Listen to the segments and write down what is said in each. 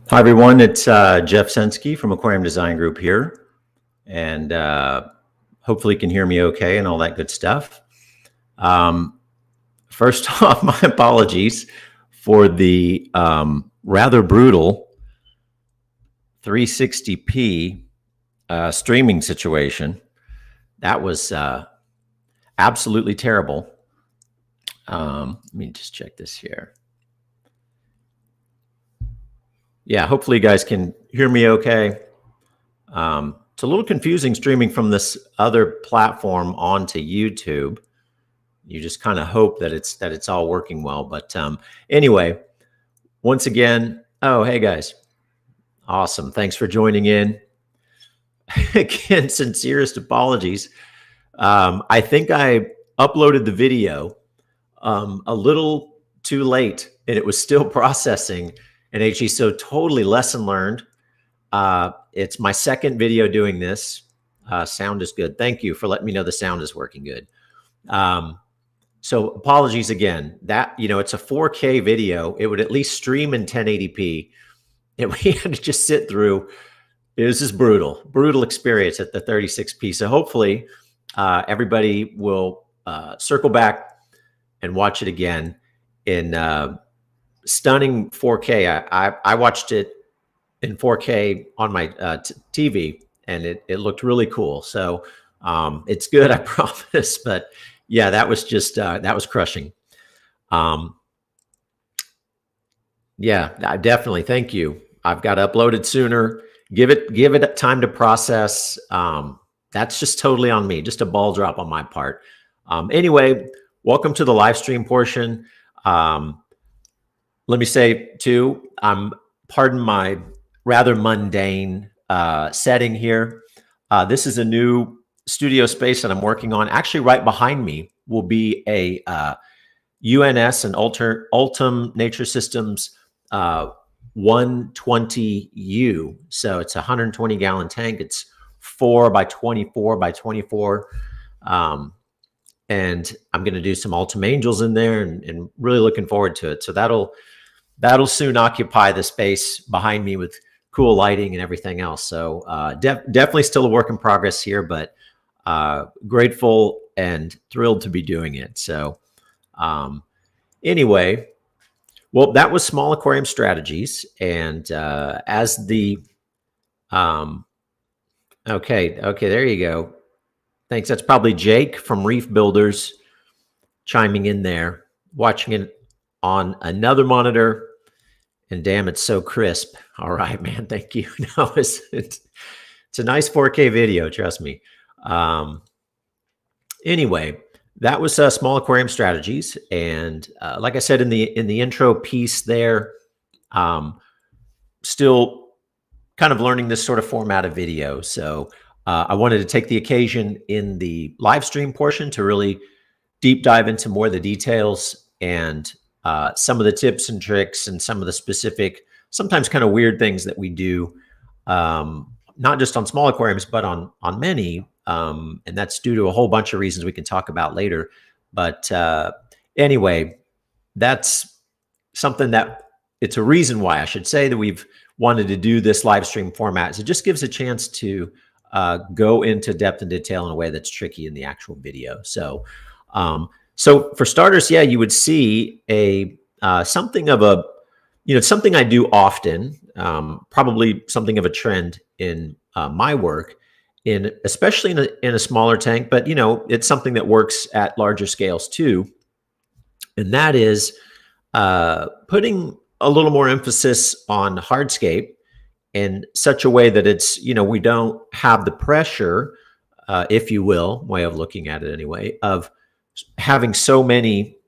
Hi, everyone. It's Jeff Senske from Aquarium Design Group here. And hopefully you can hear me okay and all that good stuff. First off, my apologies for the rather brutal 360p streaming situation. That was absolutely terrible. Let me just check this here. Yeah, hopefully you guys can hear me okay. It's a little confusing streaming from this other platform onto YouTube. You just kind of hope that it's all working well. But anyway, once again, oh, hey guys. Awesome. Thanks for joining in. Again, sincerest apologies. I think I uploaded the video a little too late and it was still processing. And HE, so totally lesson learned. It's my second video doing this. Sound is good. Thank you for letting me know the sound is working good. So apologies again. That, it's a 4K video. It would at least stream in 1080p. And we had to just sit through. It was just brutal experience at the 36p. So hopefully everybody will circle back and watch it again in stunning 4K. I watched it in 4K on my TV, and it looked really cool. So it's good, I promise. But yeah, that was just that was crushing. Yeah, definitely. Thank you. I've got uploaded sooner. Give it time to process. That's just totally on me. Just a ball drop on my part. Anyway, welcome to the live stream portion. Let me say too, pardon my rather mundane setting here. This is a new studio space that I'm working on. Actually, right behind me will be a UNS and Ultim Nature Systems 120U. So it's a 120 gallon tank. It's 4 by 24 by 24. And I'm going to do some Ultim Angels in there and really looking forward to it. So that'll soon occupy the space behind me with cool lighting and everything else. So definitely still a work in progress here, but grateful and thrilled to be doing it. So anyway, well, that was small aquarium strategies. And as the, okay, there you go. Thanks. That's probably Jake from Reef Builders chiming in there, watching it on another monitor. And damn, it's so crisp. All right, man. Thank you. No, it's a nice 4K video. Trust me. Anyway, that was small aquarium strategies. And like I said in the intro piece there, still kind of learning this sort of format of video. So I wanted to take the occasion in the live stream portion to really deep dive into more of the details and some of the tips and tricks and some of the specific, sometimes kind of weird things that we do, not just on small aquariums, but on many. And that's due to a whole bunch of reasons we can talk about later. But anyway, that's something that it's a reason why I should say that we've wanted to do this live stream format. So it just gives a chance to go into depth and detail in a way that's tricky in the actual video. So, so for starters, yeah, you would see a something of a, something I do often, probably something of a trend in my work, especially in a smaller tank, but it's something that works at larger scales too, and that is putting a little more emphasis on hardscape in such a way that it's, we don't have the pressure, if you will, way of looking at it anyway, of having so many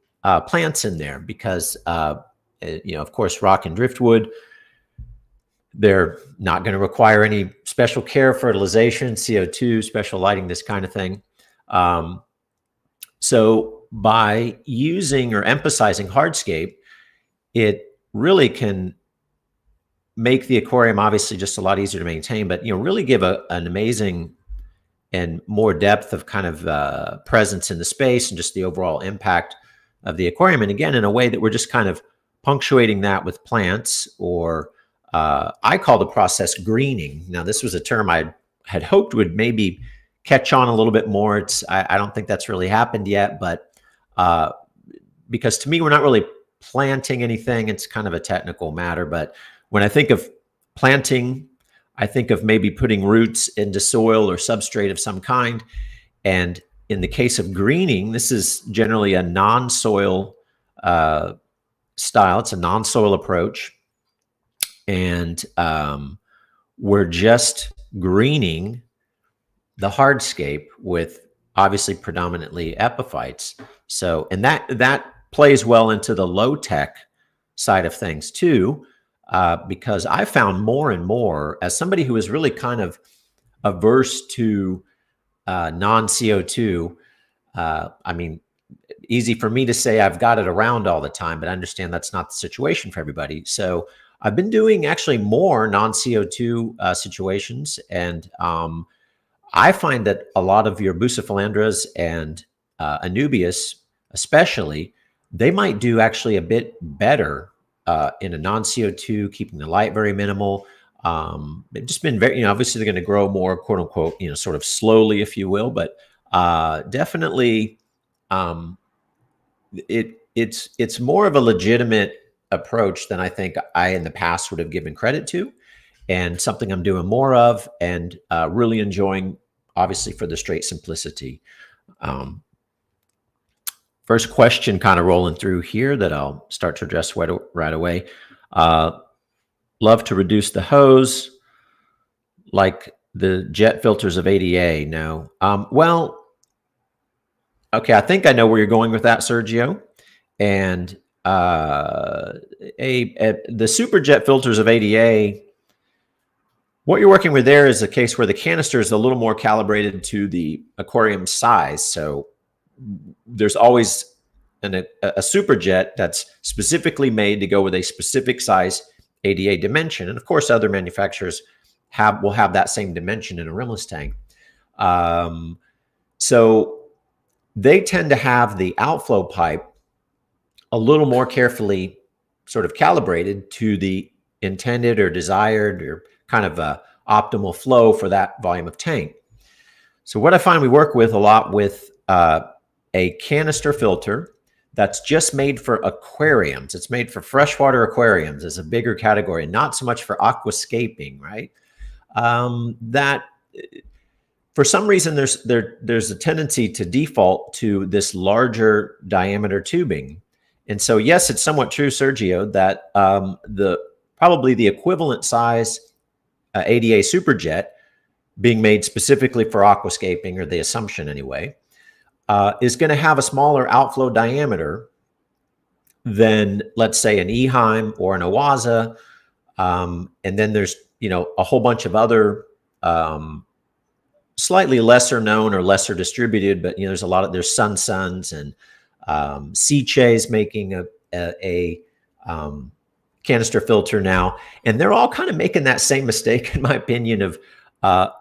plants in there because, of course, rock and driftwood, they're not going to require any special care, fertilization, CO2, special lighting, this kind of thing. So by using or emphasizing hardscape, it really can make the aquarium obviously just a lot easier to maintain, but really give an amazing and more depth of kind of presence in the space and just the overall impact of the aquarium. And again, in a way that we're just kind of punctuating that with plants or I call the process greening. Now, this was a term I had hoped would maybe catch on a little bit more. I don't think that's really happened yet, but because to me, we're not really planting anything. It's kind of a technical matter. But when I think of planting, I think of maybe putting roots into soil or substrate of some kind. And in the case of greening, this is generally a non-soil style. It's a non-soil approach. And we're just greening the hardscape with obviously predominantly epiphytes. So, and that plays well into the low-tech side of things too, because I found more and more, as somebody who is really kind of averse to non-CO2, I mean, easy for me to say I've got it around all the time, but I understand that's not the situation for everybody. So I've been doing actually more non-CO2 situations, and I find that a lot of your Bucephalandras and Anubias especially, they might do actually a bit better in a non-CO2, keeping the light very minimal. They've just been very, obviously they're going to grow more, quote unquote, sort of slowly, if you will, but definitely it's more of a legitimate approach than I think I in the past would have given credit to, and something I'm doing more of, and really enjoying, obviously, for the straight simplicity. First question kind of rolling through here that I'll start to address right away. Love to reduce the hose like the jet filters of ADA. No. Well, okay, I think I know where you're going with that, Sergio. And the super jet filters of ADA, what you're working with there is a case where the canister is a little more calibrated to the aquarium size. So there's always a super jet that's specifically made to go with a specific size ADA dimension. And of course, other manufacturers will have that same dimension in a rimless tank. So they tend to have the outflow pipe a little more carefully sort of calibrated to the intended or desired or kind of optimal flow for that volume of tank. So what I find we work with a lot with a canister filter that's just made for aquariums. It's made for freshwater aquariums as a bigger category, not so much for aquascaping, right? That for some reason there's a tendency to default to this larger diameter tubing. And so, yes, it's somewhat true, Sergio, that probably the equivalent size ADA Superjet being made specifically for aquascaping, or the assumption anyway, is going to have a smaller outflow diameter than, let's say, an Eheim or an Awaza. And then there's, a whole bunch of other slightly lesser known or lesser distributed, but, there's there's Suns and Seachem is making a canister filter now, and they're all kind of making that same mistake, in my opinion, of a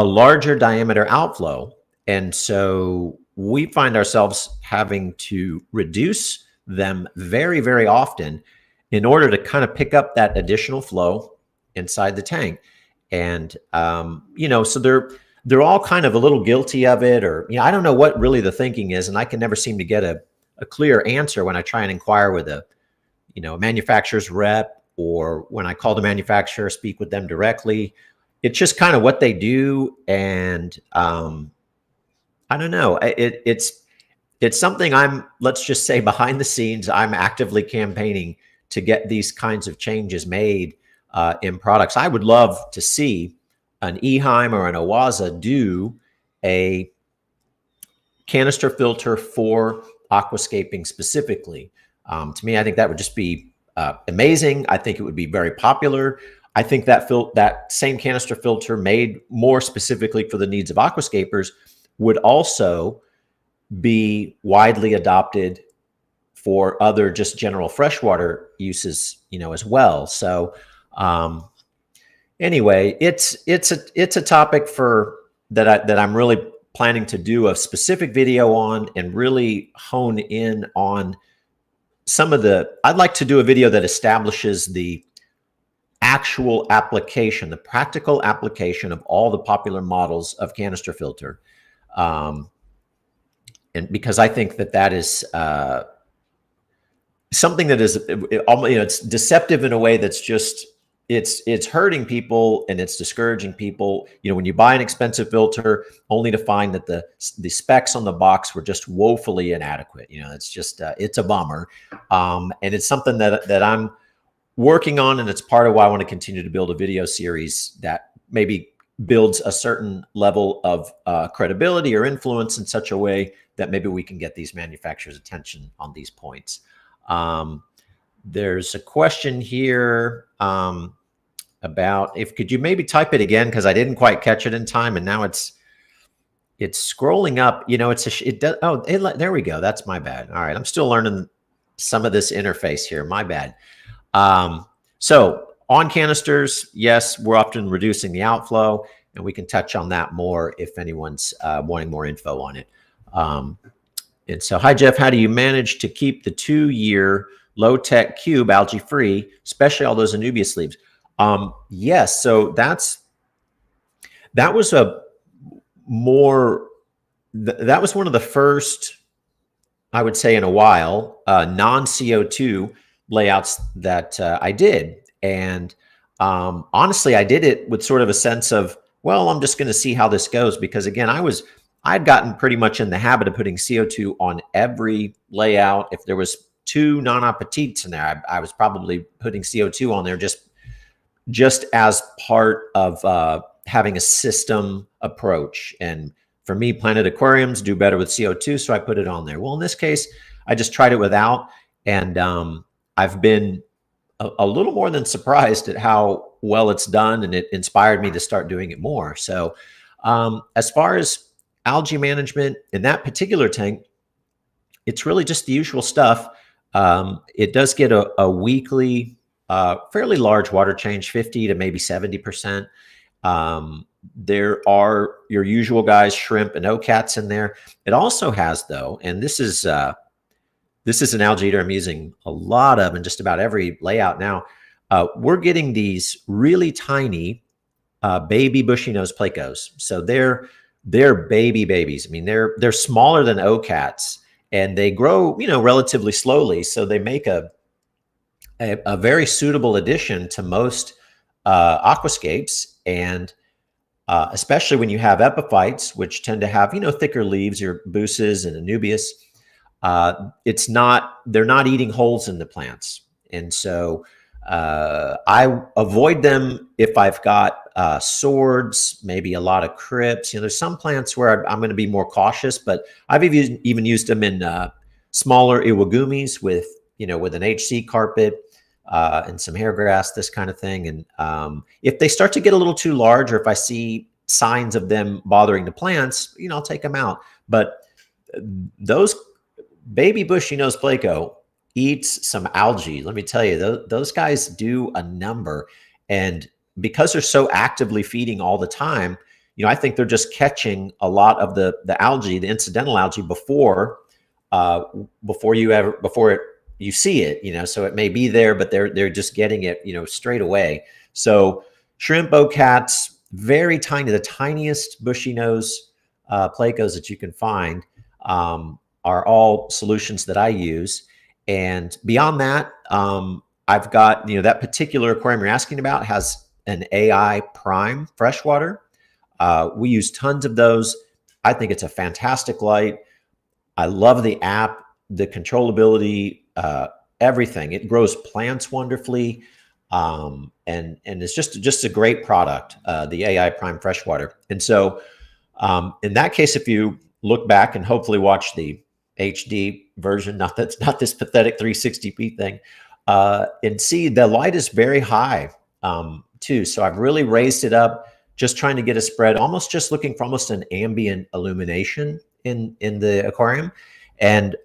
larger diameter outflow. And so we find ourselves having to reduce them very, very often in order to kind of pick up that additional flow inside the tank. And, so they're all kind of a little guilty of it, or, I don't know what really the thinking is. And I can never seem to get a clear answer when I try and inquire with a manufacturer's rep, or when I call the manufacturer, speak with them directly. It's just kind of what they do. And, I don't know. It's something let's just say behind the scenes, I'm actively campaigning to get these kinds of changes made in products. I would love to see an Eheim or an Awaza do a canister filter for aquascaping specifically. To me, I think that would just be amazing. I think it would be very popular. I think that same canister filter made more specifically for the needs of aquascapers would also be widely adopted for other just general freshwater uses, as well. So anyway, it's a topic that I'm really planning to do a specific video on, and really hone in on I'd like to do a video that establishes the actual application, the practical application of all the popular models of canister filter. And because I think that that is something that is, it's deceptive in a way that's just, it's hurting people and it's discouraging people. When you buy an expensive filter, only to find that the specs on the box were just woefully inadequate. It's just, it's a bummer. And it's something that I'm working on, and it's part of why I want to continue to build a video series that maybe builds a certain level of credibility or influence in such a way that maybe we can get these manufacturers' attention on these points. There's a question here about, could you maybe type it again, because I didn't quite catch it in time, and now it's scrolling up. There we go. That's my bad. All right, I'm still learning some of this interface here. My bad. So on canisters, yes, we're often reducing the outflow, and we can touch on that more if anyone's wanting more info on it. And so, hi, Jeff, how do you manage to keep the 2-year low-tech cube algae-free, especially all those Anubia sleeves? Yes, so that was one of the first, I would say in a while, non-CO2 layouts that I did. And honestly, I did it with sort of a sense of, well, I'm just going to see how this goes, because again, I'd gotten pretty much in the habit of putting CO2 on every layout. If there was 2 non-appetites in there, I was probably putting CO2 on there just as part of having a system approach. And for me, Planet Aquariums do better with CO2, so I put it on there. Well, in this case, I just tried it without, and I've been a little more than surprised at how well it's done, and it inspired me to start doing it more. So as far as algae management in that particular tank, it's really just the usual stuff. It does get a weekly, fairly large water change, 50 to maybe 70%. There are your usual guys, shrimp and OCATs in there. It also has, though, and this is an algae eater I'm using a lot of in just about every layout now. We're getting these really tiny baby bushy nose plecos. So they're baby babies. I mean, they're smaller than OCATs, and they grow, relatively slowly. So they make a very suitable addition to most aquascapes, and especially when you have epiphytes, which tend to have, thicker leaves, your buces and anubias. They're not eating holes in the plants. And so I avoid them if I've got swords, maybe a lot of crypts. There's some plants where I'm going to be more cautious, but I've even used them in smaller iwagumis with an HC carpet and some hair grass, this kind of thing. And if they start to get a little too large, or if I see signs of them bothering the plants, I'll take them out. But those baby bushy nose pleco eats some algae. Let me tell you, those guys do a number. And because they're so actively feeding all the time, I think they're just catching a lot of the algae, the incidental algae, before you see it. So it may be there, but they're just getting it, straight away. So shrimp, OCATs, very tiny, the tiniest bushy nose plecos that you can find, are all solutions that I use. And beyond that, I've got, that particular aquarium you're asking about has an AI prime freshwater. We use tons of those. I think it's a fantastic light. I love the app, the controllability, everything. It grows plants wonderfully. And it's just a great product, the AI prime freshwater. And so in that case, if you look back and hopefully watch the HD version, not this pathetic 360p thing, and see the light is very high too. So I've really raised it up, just trying to get a spread, almost just looking for almost an ambient illumination in the aquarium. And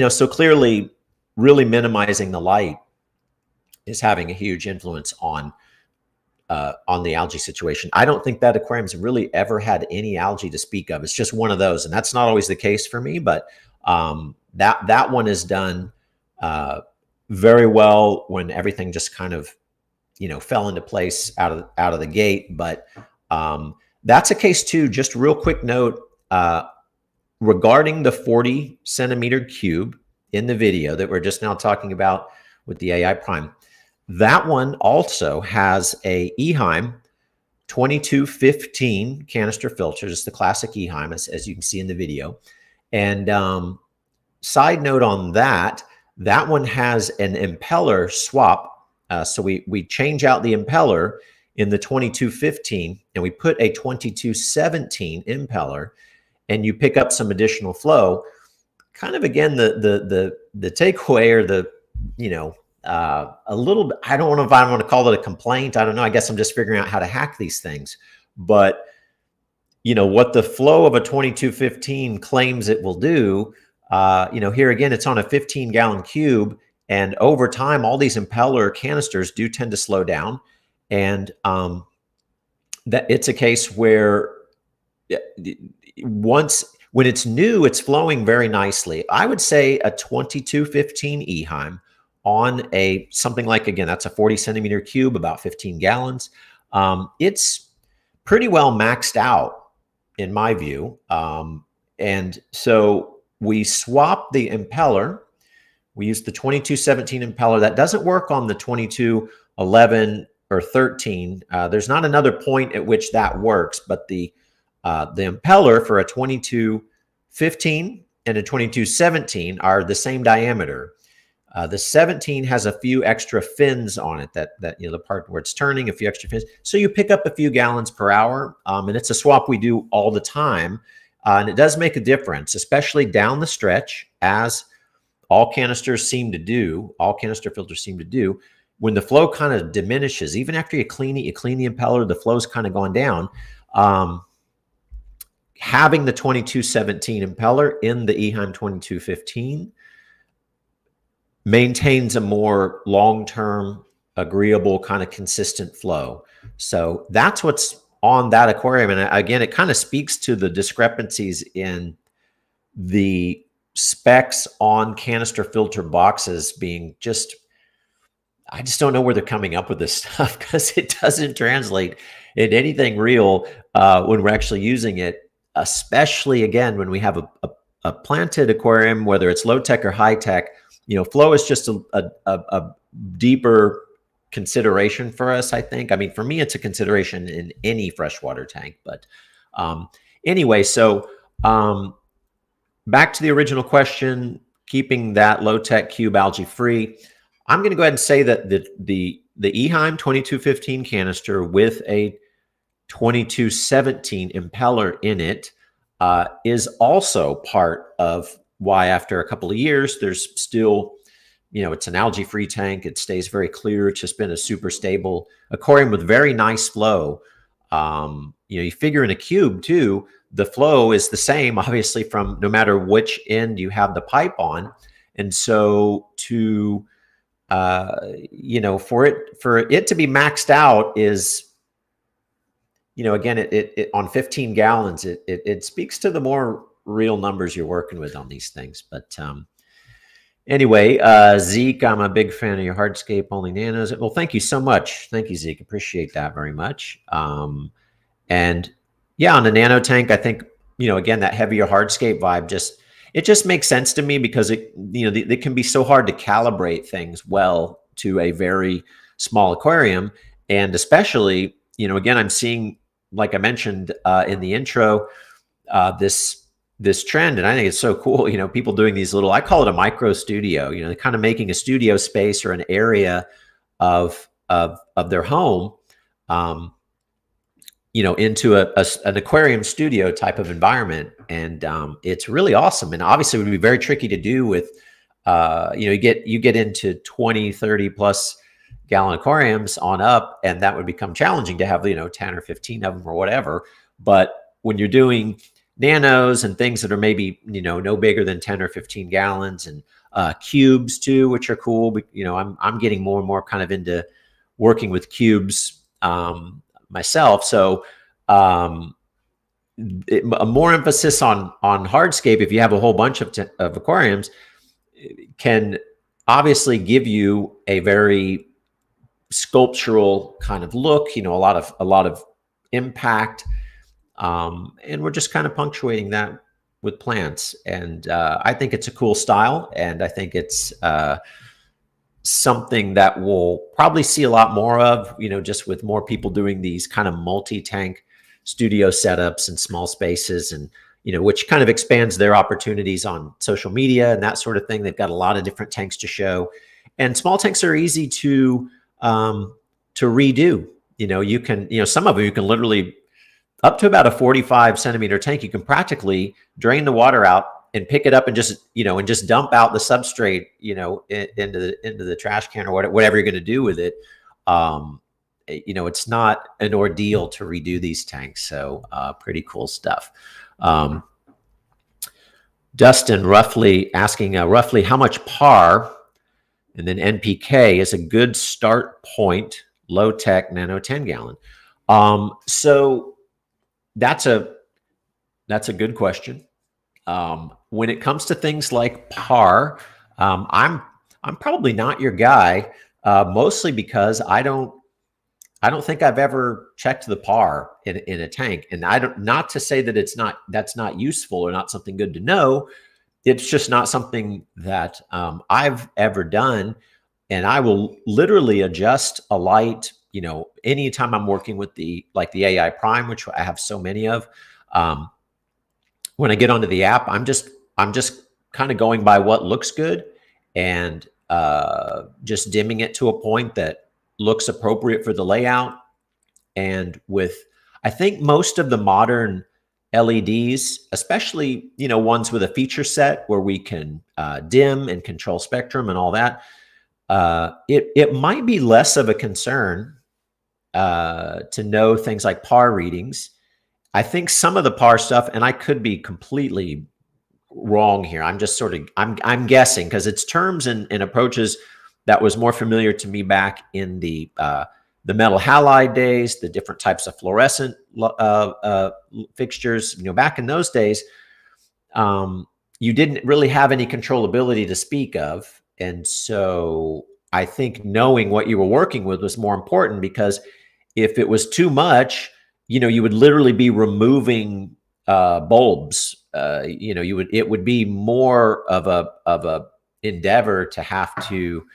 so clearly really minimizing the light is having a huge influence on the algae situation. I don't think that aquarium's really ever had any algae to speak of. It's just one of those, and that's not always the case for me, but that one is done very well when everything just kind of fell into place out of the gate. But that's a case too. Just a real quick note regarding the 40 centimeter cube in the video that we're just now talking about with the AI Prime. That one also has a Eheim 2215 canister filter, just the classic Eheim, as you can see in the video. And side note on that one has an impeller swap. So we change out the impeller in the 2215 and we put a 2217 impeller, and you pick up some additional flow. Kind of again, the takeaway, or the, a little bit, I don't know if I want to call it a complaint. I don't know. I guess I'm just figuring out how to hack these things. But, what the flow of a 2215 claims it will do, here again, it's on a 15-gallon cube. And over time, all these impeller canisters do tend to slow down. And that it's a case where when it's new, it's flowing very nicely. I would say a 2215 Eheim on something like, again, that's a 40 centimeter cube, about 15 gallons. It's pretty well maxed out in my view. And so we swap the impeller. We use the 2217 impeller. That doesn't work on the 2211 or 13. There's not another point at which that works, but the impeller for a 2215 and a 2217 are the same diameter. The 17 has a few extra fins on it, that the part where it's turning, a few extra fins. So you pick up a few gallons per hour, and it's a swap we do all the time. And it does make a difference, especially down the stretch, as all canisters seem to do, all canister filters seem to do. When the flow kind of diminishes, even after you clean it, you clean the impeller, the flow's kind of gone down. Having the 2217 impeller in the Eheim 2215 maintains a more long-term, agreeable, kind of consistent flow. So that's what's on that aquarium. And again, it kind of speaks to the discrepancies in the specs on canister filter boxes being just, I just don't know where they're coming up with this stuff, because it doesn't translate into anything real when we're actually using it, especially again, when we have a planted aquarium, whether it's low tech or high tech. Flow is just a deeper consideration for us, I think. I mean, for me, it's a consideration in any freshwater tank. But anyway, so back to the original question, keeping that low tech cube algae free. I'm going to go ahead and say that the Eheim 2215 canister with a 2217 impeller in it is also part of why, after a couple of years, there's still, it's an algae-free tank. It stays very clear. It's just been a super stable aquarium with very nice flow. You figure in a cube too, the flow is the same, obviously, from no matter which end you have the pipe on. And so for it to be maxed out is, again, it on 15 gallons, it speaks to the more real numbers you're working with on these things. But anyway, Zeke, I'm a big fan of your hardscape only nanos. Well, thank you so much. Thank you, Zeke. Appreciate that very much. And yeah, on the nano tank, I think, again, that heavier hardscape vibe it just makes sense to me, because it can be so hard to calibrate things well to a very small aquarium. And especially, again, I'm seeing, like I mentioned in the intro, this trend, and I think it's so cool, people doing these little, I call it a micro studio, they're kind of making a studio space or an area of their home, into an aquarium studio type of environment. And it's really awesome. And obviously it would be very tricky to do with, you get into 20, 30 plus gallon aquariums on up, and that would become challenging to have, 10 or 15 of them or whatever. But when you're doing nanos and things that are maybe, no bigger than 10 or 15 gallons, and cubes too, which are cool. But, I'm getting more and more kind of into working with cubes myself. So a more emphasis on hardscape, if you have a whole bunch of aquariums, can obviously give you a very sculptural kind of look, you know, a lot of impact. And we're just kind of punctuating that with plants. And I think it's a cool style. And I think it's something that we'll probably see a lot more of, you know, just with more people doing these kind of multi-tank studio setups and small spaces, and, you know, which kind of expands their opportunities on social media and that sort of thing. They've got a lot of different tanks to show. And small tanks are easy to redo. You know, you can, you know, some of them you can literally, up to about a 45 centimeter tank, you can practically drain the water out and pick it up and just, you know, and just dump out the substrate, you know, into the trash can or whatever you're going to do with it. You know, it's not an ordeal to redo these tanks. So pretty cool stuff. Dustin roughly asking roughly how much PAR and then NPK is a good start point, low tech nano 10 gallon. So that's a good question. When it comes to things like PAR, I'm probably not your guy, mostly because I don't think I've ever checked the PAR in a tank. And not to say that that's not useful or not something good to know. It's just not something that I've ever done. And I will literally adjust a light, you know, anytime I'm working with the AI Prime, which I have so many of. When I get onto the app, I'm just kind of going by what looks good and just dimming it to a point that looks appropriate for the layout. And I think most of the modern LEDs, especially, you know, ones with a feature set where we can dim and control spectrum and all that, it might be less of a concern to know things like PAR readings. I think some of the PAR stuff, and I could be completely wrong here. I'm just sort of, I'm guessing because it's terms and approaches that was more familiar to me back in the metal halide days, the different types of fluorescent fixtures. You know, back in those days, you didn't really have any controllability to speak of. And so I think knowing what you were working with was more important, because if it was too much, you know, you would literally be removing bulbs. You know, it would be more of a endeavor to have to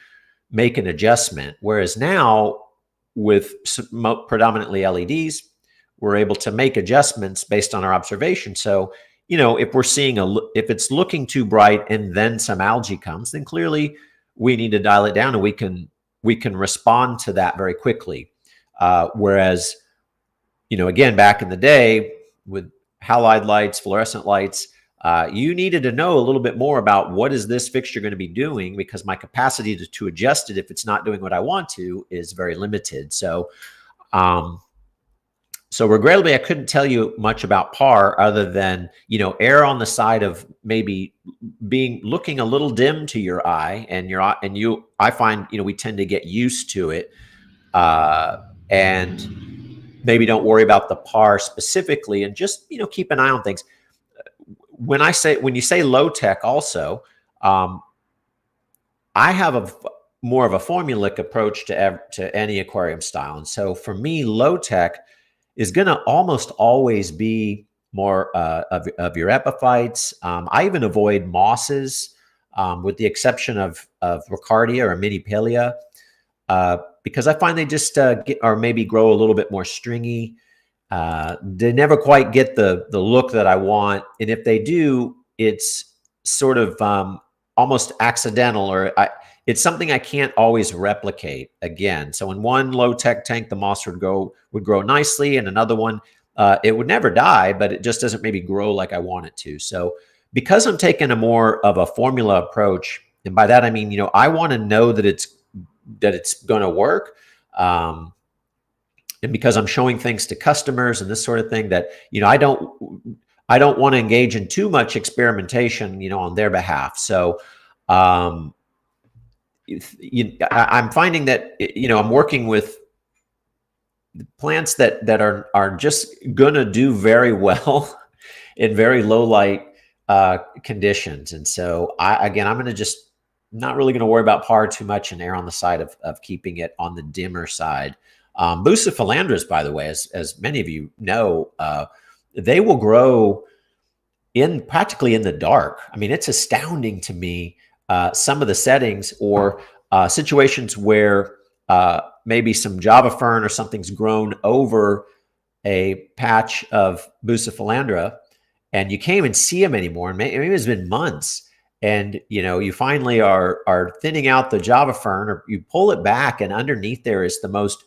make an adjustment. Whereas now, with predominantly LEDs, we're able to make adjustments based on our observation. So, you know, if we're seeing if it's looking too bright and then some algae comes, then clearly we need to dial it down, and we can respond to that very quickly. Whereas, you know, again, back in the day with halide lights, fluorescent lights, you needed to know a little bit more about what is this fixture going to be doing, because my capacity to adjust it if it's not doing what I want to is very limited. So, so regrettably, I couldn't tell you much about PAR other than, you know, err on the side of maybe looking a little dim to your eye, and I find, you know, we tend to get used to it, and maybe don't worry about the PAR specifically, and just, you know, keep an eye on things. When you say low tech also, I have more of a formulaic approach to any aquarium style. And so for me, low tech is going to almost always be more of your epiphytes. I even avoid mosses, with the exception of Ricardia or mini palea, because I find they just or maybe grow a little bit more stringy. They never quite get the look that I want. And if they do, it's sort of almost accidental, or it's something I can't always replicate again. So in one low-tech tank, the moss would grow nicely, and another one, it would never die, but it just doesn't maybe grow like I want it to. So because I'm taking a more of a formula approach, and by that I mean, you know, I want to know that it's going to work. And because I'm showing things to customers and this sort of thing, that, you know, I don't want to engage in too much experimentation, you know, on their behalf. So, I'm finding that, you know, I'm working with plants that are just going to do very well in very low light conditions. And so I'm going to just not really going to worry about par too much and err on the side of keeping it on the dimmer side. Bucephalandras, by the way, as many of you know, they will grow practically in the dark. I mean, it's astounding to me, some of the settings or situations where maybe some Java fern or something's grown over a patch of Bucephalandra and you can't even see them anymore. And maybe it's been months. And, you know, you finally are thinning out the Java fern, or you pull it back, and underneath there is the most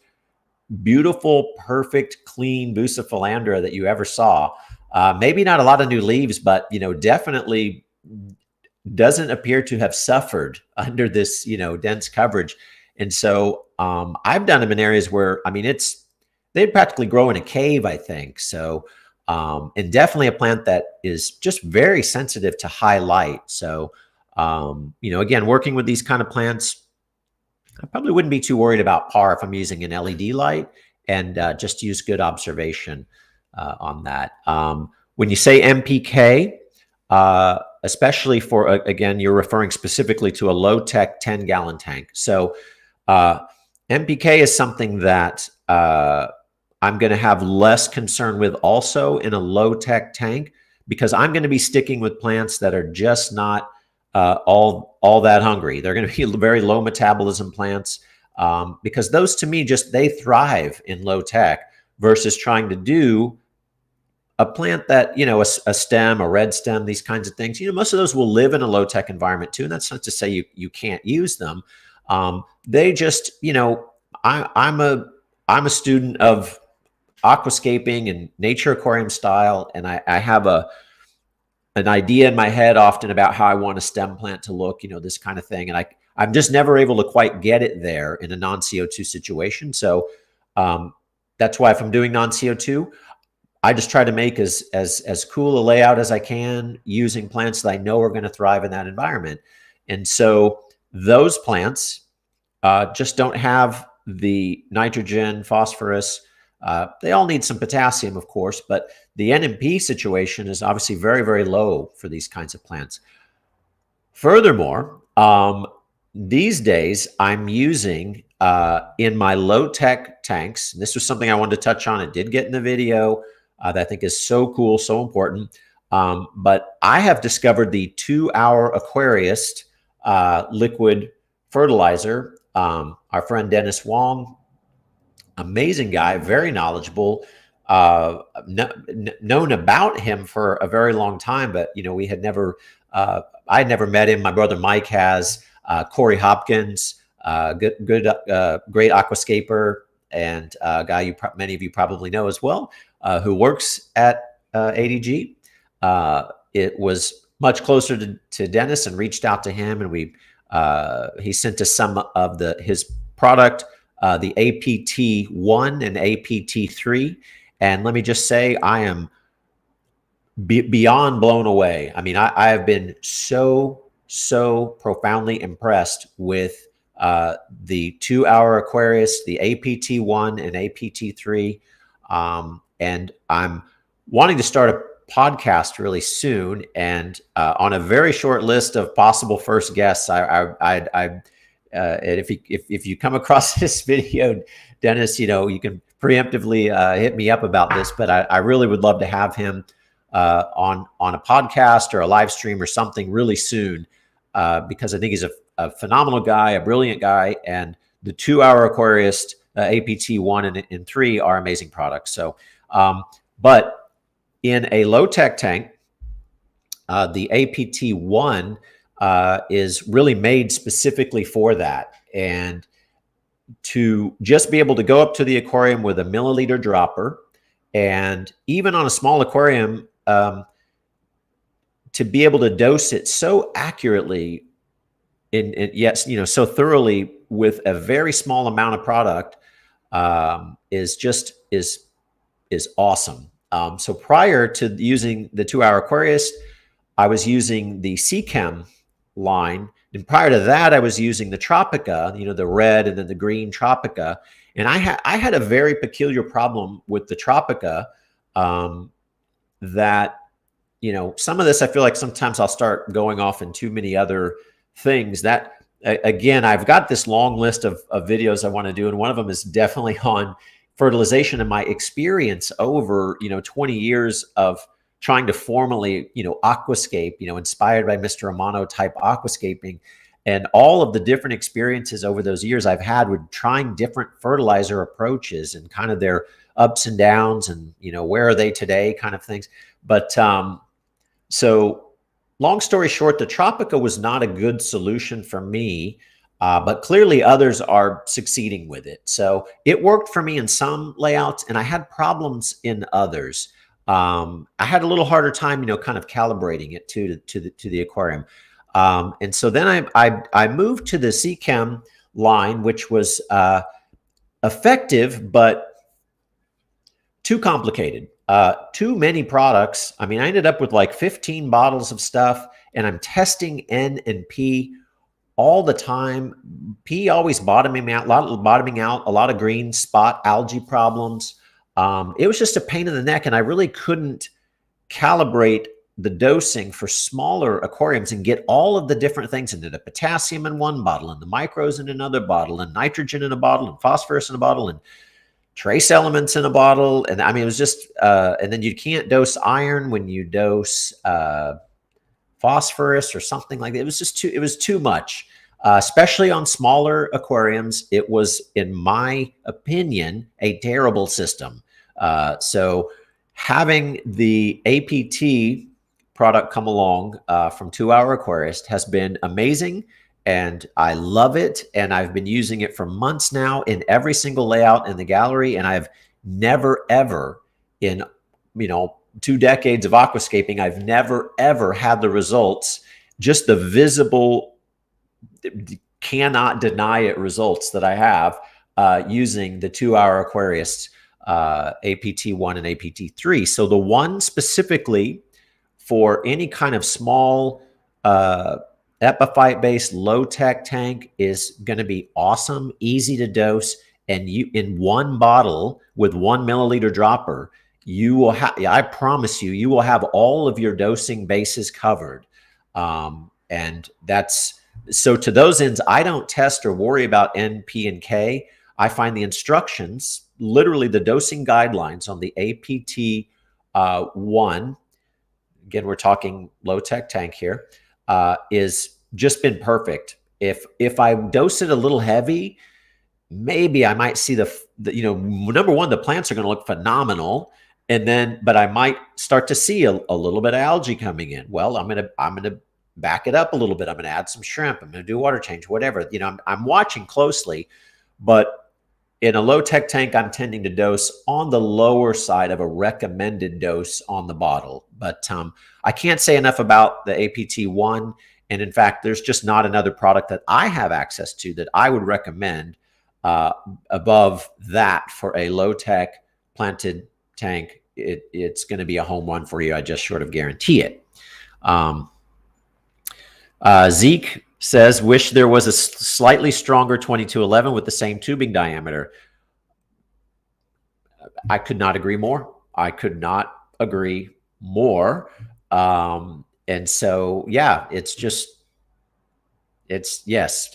beautiful, perfect, clean Bucephalandra that you ever saw. Maybe not a lot of new leaves, but, you know, definitely doesn't appear to have suffered under this, you know, dense coverage. And so I've done them in areas where, I mean, they'd practically grow in a cave, I think. So, and definitely a plant that is just very sensitive to high light. So, you know, again, working with these kind of plants, I probably wouldn't be too worried about par if I'm using an LED light, and just use good observation on that. When you say MPK, especially for, again, you're referring specifically to a low-tech 10-gallon tank. So MPK is something that I'm going to have less concern with also in a low-tech tank, because I'm going to be sticking with plants that are just not all that hungry. They're going to be very low metabolism plants, because those, to me, they thrive in low tech, versus trying to do a plant that, you know, a stem, a red stem, these kinds of things. You know, most of those will live in a low tech environment too. And that's not to say you can't use them. They just, you know, I'm a student of aquascaping and nature aquarium style, and I have an idea in my head often about how I want a stem plant to look, you know, this kind of thing. And I'm just never able to quite get it there in a non-CO2 situation. So that's why if I'm doing non-CO2, I just try to make as cool a layout as I can using plants that I know are going to thrive in that environment. And so those plants just don't have the nitrogen, phosphorus. They all need some potassium, of course, but the NMP situation is obviously very, very low for these kinds of plants. Furthermore, these days I'm using in my low-tech tanks, and this was something I wanted to touch on. It did get in the video that I think is so cool, so important. But I have discovered the 2-Hour Aquarist liquid fertilizer. Our friend Dennis Wong, amazing guy, very knowledgeable, known about him for a very long time, but, you know, we had never, I had never met him. My brother Mike has. Corey Hopkins, great aquascaper, and a guy many of you probably know as well, who works at ADG. It was much closer to Dennis, and reached out to him, and he sent us some of his product, the APT1 and APT3. And let me just say, I am beyond blown away. I mean, I have been so profoundly impressed with the 2-Hour Aquarius, the APT1 and APT3. And I'm wanting to start a podcast really soon, and on a very short list of possible first guests. And if you come across this video, Dennis, you know, you can preemptively hit me up about this, but I really would love to have him on a podcast or a live stream or something really soon, because I think he's a phenomenal guy, a brilliant guy, and the 2-Hour Aquarist APT1 and 3 are amazing products. So, but in a low-tech tank, the APT1 is really made specifically for that. And to just be able to go up to the aquarium with a milliliter dropper, and even on a small aquarium, to be able to dose it so accurately, yes, you know, so thoroughly with a very small amount of product, is awesome. So prior to using the 2-Hour Aquarius, I was using the Seachem line. And prior to that, I was using the Tropica, you know, the red and then the green Tropica. And I had a very peculiar problem with the Tropica, that, you know, some of this, I feel like sometimes I'll start going off in too many other things. That again, I've got this long list of videos I want to do, and one of them is definitely on fertilization and my experience over, 20 years of trying to formally, aquascape, inspired by Mr. Amano type aquascaping, and all of the different experiences over those years I've had with trying different fertilizer approaches and kind of their ups and downs and, where are they today kind of things. But so long story short, the Tropica was not a good solution for me, but clearly others are succeeding with it. So it worked for me in some layouts, and I had problems in others. I had a little harder time, kind of calibrating it to the aquarium. And so then I moved to the Seachem line, which was effective, but too complicated. Too many products. I mean, I ended up with like 15 bottles of stuff, and I'm testing N and P all the time. P always bottoming out, a lot of green spot algae problems. It was just a pain in the neck, and I really couldn't calibrate the dosing for smaller aquariums and get all of the different things into the potassium in one bottle and the micros in another bottle and nitrogen in a bottle and phosphorus in a bottle and trace elements in a bottle. And I mean, it was just, and then you can't dose iron when you dose phosphorus or something like that. It was just it was too much, especially on smaller aquariums. It was, in my opinion, a terrible system. So having the APT product come along from 2 Hour Aquarist has been amazing, and I love it. And I've been using it for months now in every single layout in the gallery. And I've never, ever in, 2 decades of aquascaping, I've never, ever had the results, just the visible, cannot deny it results that I have using the 2 Hour Aquarist APT1 and APT3. So the one specifically for any kind of small epiphyte-based low-tech tank is going to be awesome, easy to dose, and you, in one bottle with 1 milliliter dropper, you will have, I promise you, you will have all of your dosing bases covered. And that's, so to those ends, I don't test or worry about N, P, and K. I find the instructions, literally the dosing guidelines on the APT1, again, we're talking low-tech tank here, is just been perfect. If I dose it a little heavy, maybe I might see the number one, the plants are going to look phenomenal. And then, but I might start to see a little bit of algae coming in. Well, I'm going to back it up a little bit. I'm going to add some shrimp. I'm going to do a water change, whatever. I'm watching closely, but in a low-tech tank, I'm tending to dose on the lower side of a recommended dose on the bottle. But I can't say enough about the APT1. And in fact, there's just not another product that I have access to that I would recommend above that for a low-tech planted tank. It's going to be a home run for you. I just sort of guarantee it. Zeke says, wish there was a slightly stronger 2211 with the same tubing diameter. I could not agree more. I could not agree more. And so, yeah, it's just, it's, yes,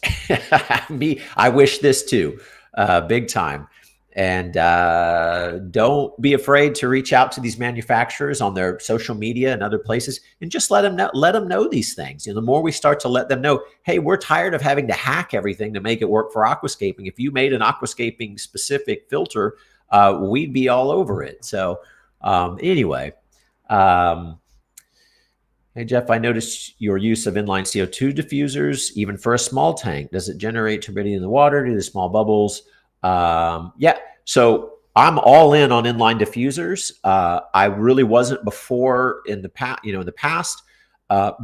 I wish this too, big time. And don't be afraid to reach out to these manufacturers on their social media and other places, and just let them know these things. The more we start to let them know, hey, we're tired of having to hack everything to make it work for aquascaping. If you made an aquascaping specific filter, we'd be all over it. So anyway, hey, Jeff, I noticed your use of inline CO2 diffusers, even for a small tank. Does it generate turbidity in the water? Do the small bubbles? Yeah, so I'm all in on inline diffusers. I really wasn't before in the past,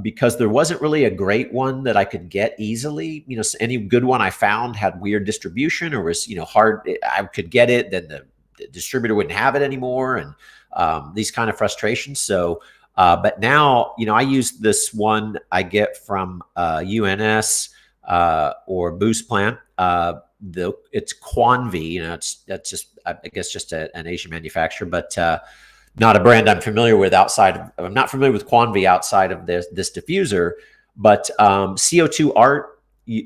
because there wasn't really a great one that I could get easily. Any good one I found had weird distribution or was, hard. I could get it, then the distributor wouldn't have it anymore, and these kind of frustrations. So, but now, I use this one I get from UNS or Boost Plant. It's Quanvi, that's just, I guess, just an Asian manufacturer, but not a brand I'm familiar with outside of, I'm not familiar with Quanvi outside of this diffuser. But CO2 Art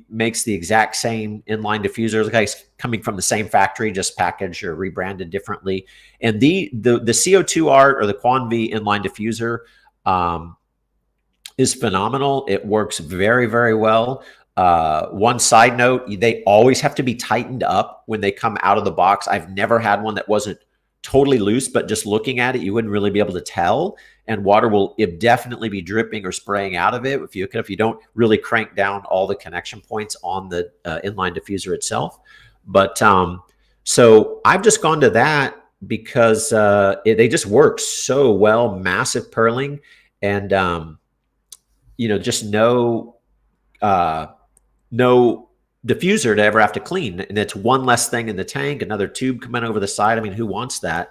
makes the exact same inline diffuser. Like it's coming from the same factory, just packaged or rebranded differently. And the CO2 art or the Quanvi inline diffuser is phenomenal. It works very, very well. One side note, they always have to be tightened up when they come out of the box. I've never had one that wasn't totally loose, but just looking at it, you wouldn't really be able to tell. And water will definitely be dripping or spraying out of it if you don't really crank down all the connection points on the inline diffuser itself. But so I've just gone to that because they just work so well. Massive purling and just no diffuser to ever have to clean. And it's one less thing in the tank, another tube coming over the side. I mean, who wants that?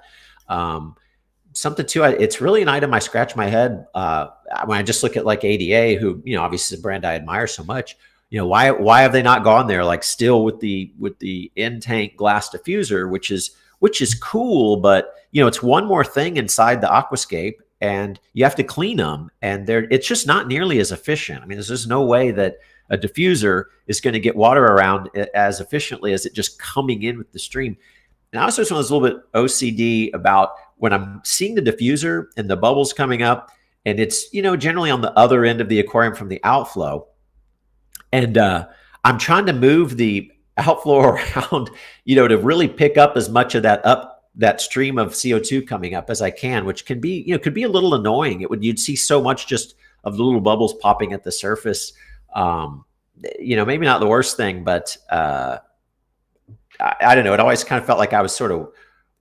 Something too, it's really an item I scratch my head when I just look at like ADA, who, obviously is a brand I admire so much. Why have they not gone there like still with the in-tank glass diffuser, which is cool, but it's one more thing inside the aquascape and you have to clean them and it's just not nearly as efficient. I mean, there's just no way that a diffuser is going to get water around as efficiently as it just coming in with the stream. And I also was a little bit OCD about when I'm seeing the diffuser and the bubbles coming up, and it's, generally on the other end of the aquarium from the outflow. And I'm trying to move the outflow around, to really pick up as much of that stream of CO2 coming up as I can, which can be, could be a little annoying. You'd see so much just of the little bubbles popping at the surface. Maybe not the worst thing, but I don't know. It always kind of felt like I was sort of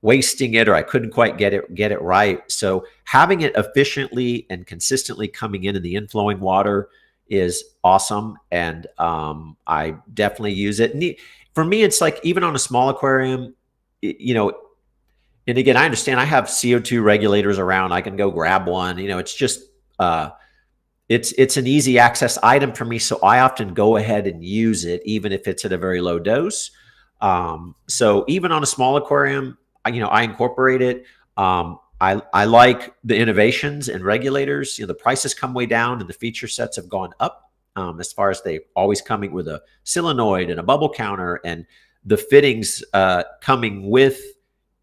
wasting it, or I couldn't quite get it right. So having it efficiently and consistently coming in the inflowing water is awesome. And I definitely use it. And for me, it's like, even on a small aquarium, and again, I understand I have CO2 regulators around. I can go grab one, it's just, it's an easy access item for me. So I often go ahead and use it, even if it's at a very low dose. So even on a small aquarium, I incorporate it. I like the innovations and regulators. The prices come way down and the feature sets have gone up, as far as they always coming with a solenoid and a bubble counter, and the fittings coming with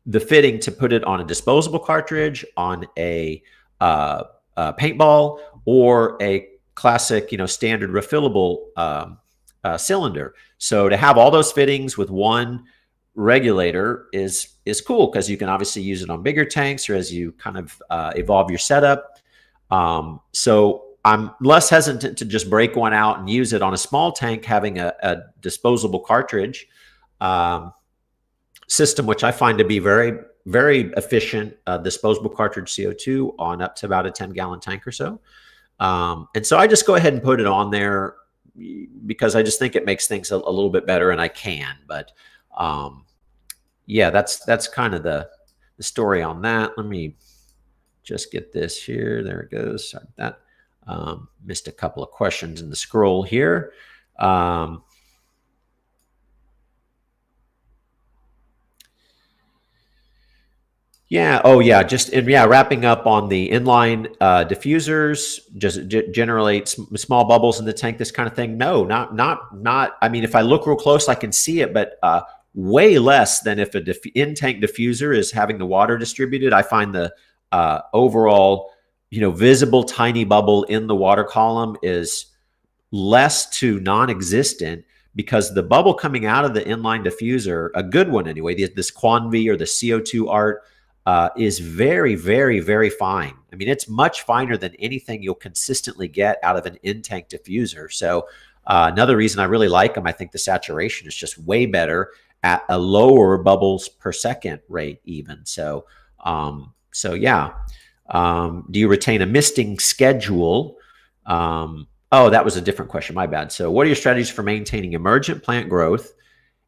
the fitting to put it on a disposable cartridge, on a paintball, or a classic, standard refillable cylinder. So to have all those fittings with one regulator is cool, because you can obviously use it on bigger tanks or as you kind of evolve your setup. So I'm less hesitant to just break one out and use it on a small tank, having a disposable cartridge system, which I find to be very, very efficient. Disposable cartridge CO2 on up to about a 10-gallon tank or so. And so I just go ahead and put it on there because I just think it makes things a little bit better, and I can. But yeah, that's kind of the story on that. Let me just get this here. There it goes. Sorry about that. Missed a couple of questions in the scroll here. Yeah. Oh, yeah. Wrapping up on the inline diffusers, just generate small bubbles in the tank, this kind of thing. No, not. I mean, if I look real close, I can see it, but way less than if a in-tank diffuser is having the water distributed. I find the overall, visible tiny bubble in the water column is less to non-existent, because the bubble coming out of the inline diffuser, a good one anyway, this Quanvi or the CO2 art, is very, very, very fine. I mean, it's much finer than anything you'll consistently get out of an in-tank diffuser. So another reason I really like them, I think the saturation is just way better at a lower bubbles per second rate even. So, yeah. Do you retain a misting schedule? Oh, that was a different question. My bad. So what are your strategies for maintaining emergent plant growth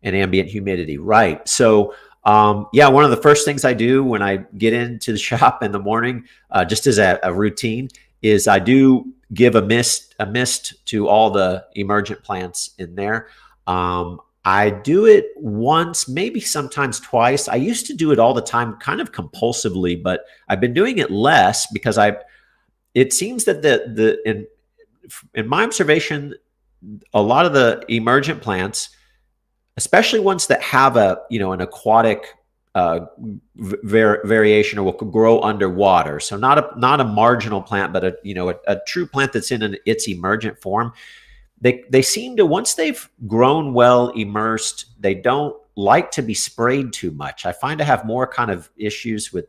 and ambient humidity? Right. So, yeah, one of the first things I do when I get into the shop in the morning, just as a routine, is I do give a mist to all the emergent plants in there. I do it once, maybe sometimes twice. I used to do it all the time, kind of compulsively, but I've been doing it less because it seems that in my observation, a lot of the emergent plants, especially ones that have a, an aquatic variation or will grow underwater. So not a marginal plant, but a true plant that's in its emergent form. They seem to, once they've grown well immersed, they don't like to be sprayed too much. I find to have more kind of issues with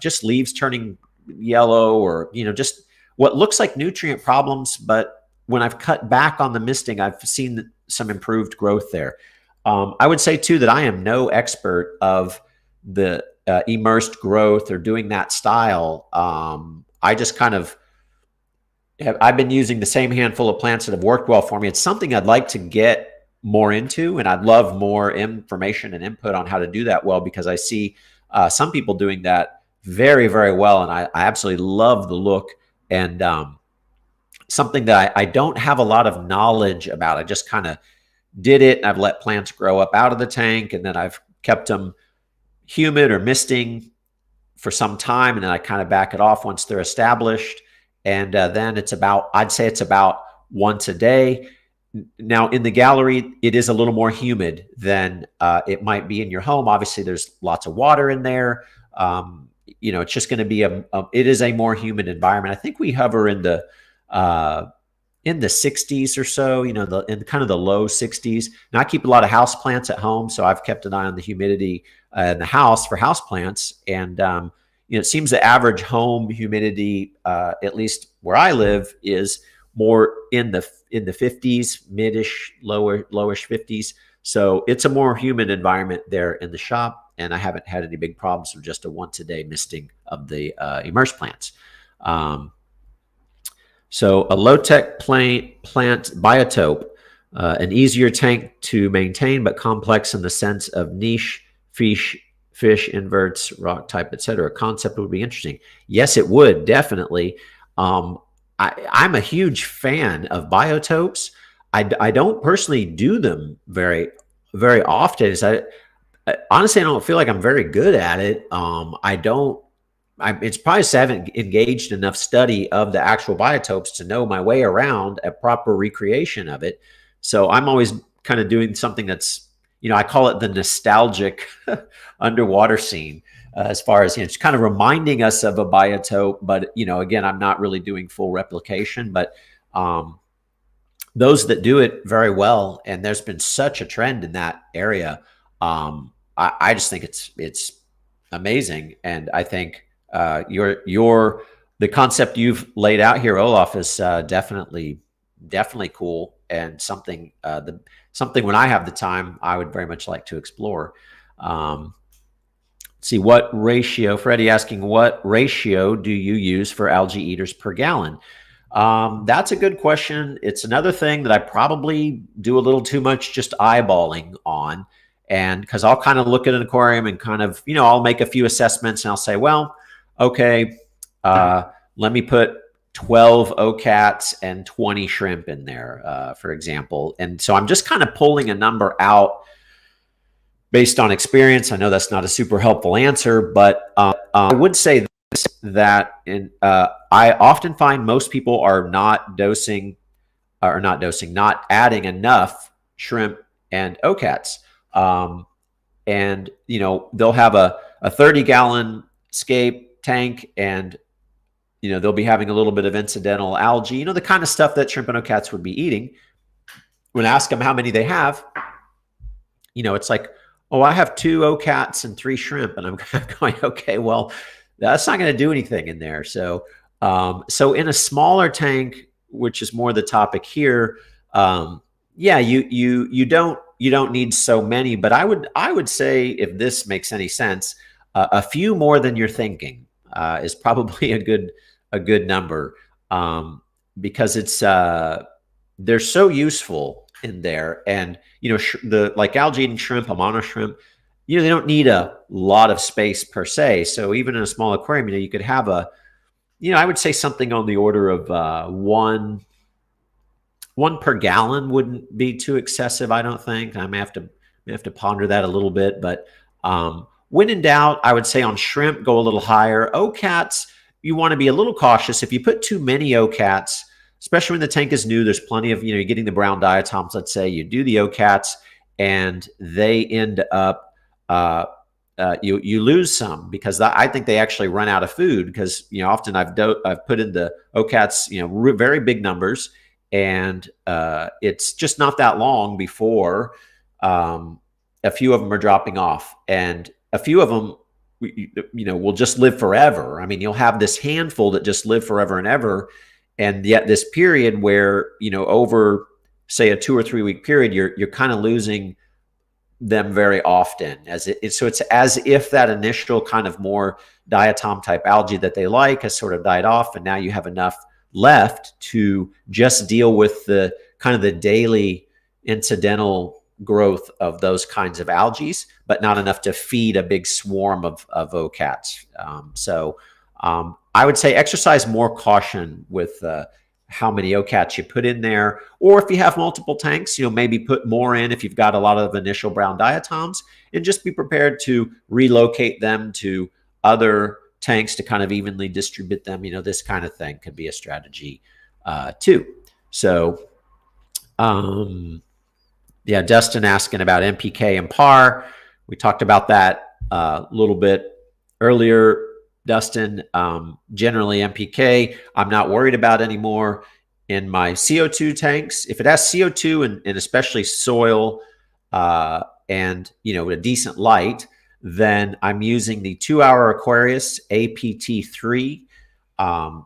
just leaves turning yellow, or just what looks like nutrient problems. But when I've cut back on the misting, I've seen some improved growth there. I would say too that I am no expert of the immersed growth or doing that style. I just kind of I've been using the same handful of plants that have worked well for me. It's something I'd like to get more into, and I'd love more information and input on how to do that well, because I see some people doing that very, very well, and I absolutely love the look, and something that I don't have a lot of knowledge about. I just kind of did it, and I've let plants grow up out of the tank, and then I've kept them humid or misting for some time, and then I kind of back it off once they're established. And then I'd say it's about once a day. Now in the gallery, it is a little more humid than it might be in your home. Obviously there's lots of water in there. It's just going to be it is a more humid environment. I think we hover in the 60s or so, in kind of the low 60s. Now I keep a lot of house plants at home, so I've kept an eye on the humidity in the house for house plants. And it seems the average home humidity, at least where I live, is more in the 50s, mid-ish, lowish 50s. So it's a more humid environment there in the shop, and I haven't had any big problems with just a once-a-day misting of the immersed plants. So a low-tech plant biotope, an easier tank to maintain, but complex in the sense of niche fish, inverts, rock type, etc. Concept would be interesting. Yes, it would, definitely. I'm a huge fan of biotopes. I don't personally do them very, very often. Honestly, I don't feel like I'm very good at it. It's probably because I haven't engaged enough study of the actual biotopes to know my way around a proper recreation of it. So I'm always kind of doing something that's, I call it the nostalgic underwater scene, as far as, it's kind of reminding us of a biotope. But, again, I'm not really doing full replication, but those that do it very well, and there's been such a trend in that area. I just think it's amazing. And I think the concept you've laid out here, Olaf, is definitely cool, and something when I have the time, I would very much like to explore. Let's see, what ratio, Freddie asking, what ratio do you use for algae eaters per gallon? That's a good question. It's another thing that I probably do a little too much just eyeballing on. And because I'll kind of look at an aquarium and kind of, I'll make a few assessments and I'll say, well, okay, let me put 12 OCATs and 20 shrimp in there, for example. And so I'm just kind of pulling a number out based on experience. I know that's not a super helpful answer, but I would say this, that I often find most people are not adding enough shrimp and OCATs. And, they'll have a 30-gallon scape tank, and they'll be having a little bit of incidental algae, the kind of stuff that shrimp and OCATs would be eating. When I ask them how many they have, it's like, oh, I have 2 OCATs and 3 shrimp. And I'm going, okay, well, that's not going to do anything in there. So, so in a smaller tank, which is more the topic here, yeah, you don't need so many, but I would say, if this makes any sense, a few more than you're thinking is probably a good number, because it's they're so useful in there. And like algae eating shrimp, Amana shrimp, they don't need a lot of space per se. So even in a small aquarium, you could have I would say something on the order of one per gallon wouldn't be too excessive, I don't think. I may have to ponder that a little bit, but when in doubt, I would say on shrimp, go a little higher. OCATs, you want to be a little cautious. If you put too many OCATs, especially when the tank is new, there's plenty of, you're getting the brown diatoms, let's say, you do the OCATs, and they end up, you lose some because I think they actually run out of food because, often I've put in the OCATs, very big numbers, and it's just not that long before a few of them are dropping off, and a few of them, will just live forever. I mean, you'll have this handful that just live forever and ever. And yet this period where, over say a 2 or 3 week period, you're kind of losing them very often so it's as if that initial kind of more diatom type algae that they like has sort of died off. And now you have enough left to just deal with the kind of the daily incidental growth of those kinds of algae, but not enough to feed a big swarm of OCATs. I would say exercise more caution with how many OCATs you put in there, or if you have multiple tanks, maybe put more in if you've got a lot of initial brown diatoms, and just be prepared to relocate them to other tanks to kind of evenly distribute them. This kind of thing could be a strategy too. So, yeah, Dustin asking about NPK and PAR. We talked about that a little bit earlier, Dustin. Generally, NPK, I'm not worried about anymore in my CO2 tanks. If it has CO2 and especially soil and a decent light, then I'm using the 2-hour Aquarius APT3.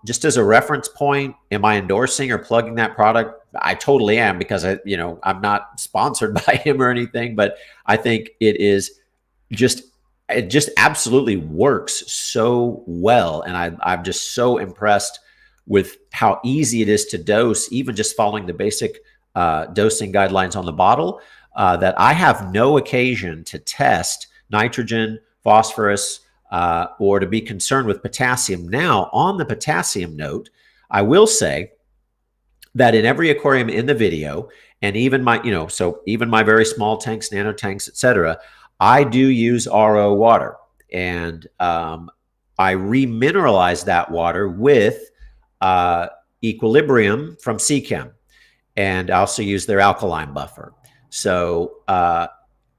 Just as a reference point, am I endorsing or plugging that product? I totally am, because I'm not sponsored by him or anything, but I think it just absolutely works so well. And I'm just so impressed with how easy it is to dose, even just following the basic dosing guidelines on the bottle, that I have no occasion to test nitrogen, phosphorus, or to be concerned with potassium. Now, on the potassium note, I will say that in every aquarium in the video, and even my, so even my very small tanks, nano tanks, etc., I do use RO water, and I remineralize that water with Equilibrium from Seachem, and I also use their alkaline buffer. So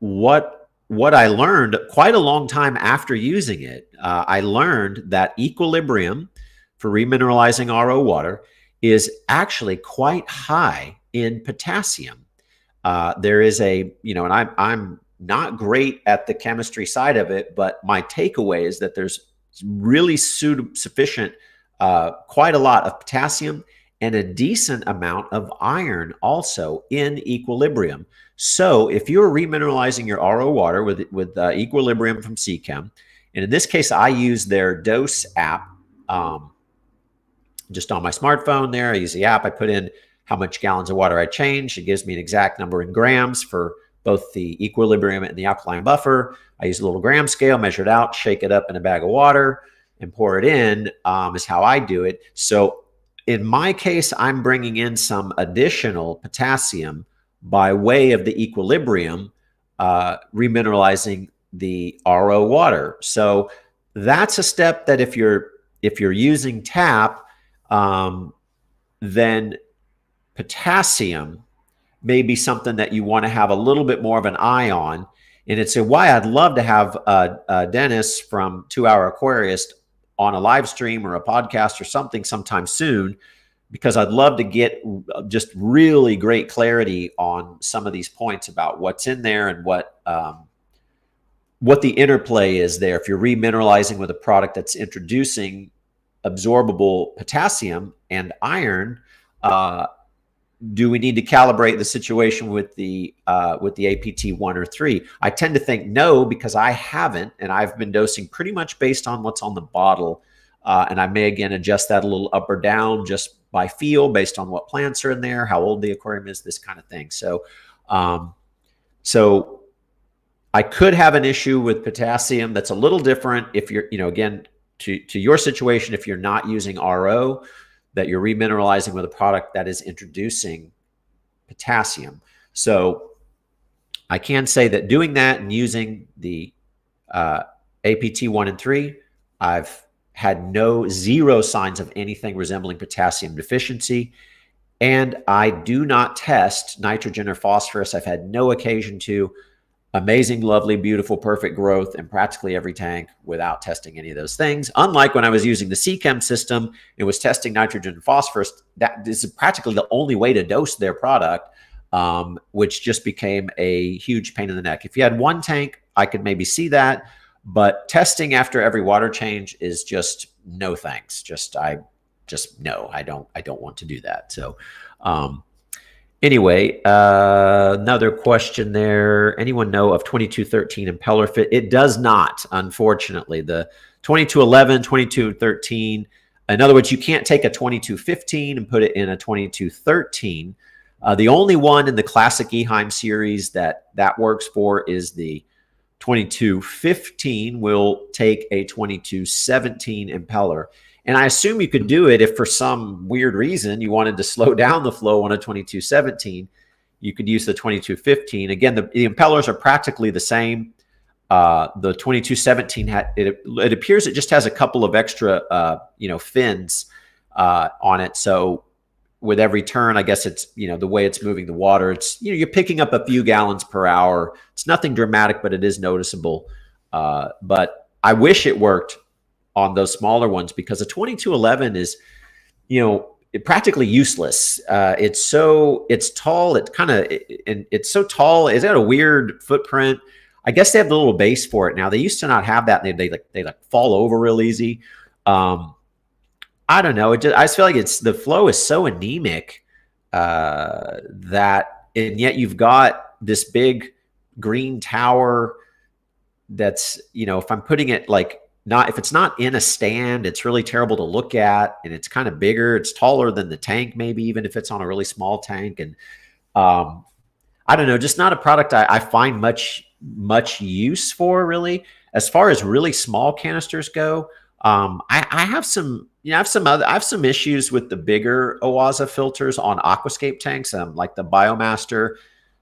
what I learned quite a long time after using it, I learned that Equilibrium for remineralizing RO water is actually quite high in potassium. There is and I'm not great at the chemistry side of it, but my takeaway is that there's really sufficient, quite a lot of potassium and a decent amount of iron also in Equilibrium. So if you're remineralizing your RO water with Equilibrium from Seachem, and in this case, I use their dose app, just on my smartphone there. I use the app. I put in how much gallons of water I changed. It gives me an exact number in grams for both the Equilibrium and the alkaline buffer. I use a little gram scale, measure it out, shake it up in a bag of water, and pour it in, is how I do it. So in my case, I'm bringing in some additional potassium by way of the Equilibrium, remineralizing the RO water. So that's a step that if you're using tap, then potassium may be something that you want to have a little bit more of an eye on. And it's why I'd love to have Dennis from 2-Hour Aquarist on a live stream or a podcast or something sometime soon, because I'd love to get just really great clarity on some of these points about what's in there and what the interplay is there. If you're remineralizing with a product that's introducing absorbable potassium and iron, do we need to calibrate the situation with the APT 1 or 3? I tend to think no, because I haven't, and I've been dosing pretty much based on what's on the bottle. And I may again adjust that a little up or down just by feel, based on what plants are in there, how old the aquarium is, this kind of thing. So, so I could have an issue with potassium that's a little different if you're, again, to your situation, if you're not using RO, that you're remineralizing with a product that is introducing potassium. So I can say that doing that and using the APT 1 and 3, I've had zero signs of anything resembling potassium deficiency. And I do not test nitrogen or phosphorus. I've had no occasion to. Amazing, lovely, beautiful, perfect growth in practically every tank without testing any of those things. Unlike when I was using the Seachem system, it was testing nitrogen and phosphorus. That is practically the only way to dose their product, which just became a huge pain in the neck. If you had one tank, I could maybe see that, but testing after every water change is just no thanks. No, I don't want to do that. So, anyway, another question there. Anyone know of 2213 impeller fit? It does not, unfortunately. The 2211, 2213. In other words, you can't take a 2215 and put it in a 2213. The only one in the classic Eheim series that works for is the 2215 will take a 2217 impeller. And I assume you could do it if for some weird reason you wanted to slow down the flow on a 2217. You could use the 2215. Again, the impellers are practically the same. The 2217 it appears it just has a couple of extra fins on it. So with every turn, I guess it's the way it's moving the water. It's you're picking up a few gallons per hour. It's nothing dramatic, but it is noticeable. But I wish it worked on those smaller ones, because a 2211 is, practically useless. It's tall. It's so tall. It's got a weird footprint. I guess they have the little base for it now. They used to not have that. And they fall over real easy. I don't know. I just feel like the flow is so anemic and yet you've got this big green tower that's, if I'm putting it if it's not in a stand, it's really terrible to look at, and it's kind of bigger. It's taller than the tank, maybe even if it's on a really small tank. And I don't know, just not a product I find much use for, really. As far as really small canisters go, I have some issues with the bigger Owaza filters on aquascape tanks, like the Biomaster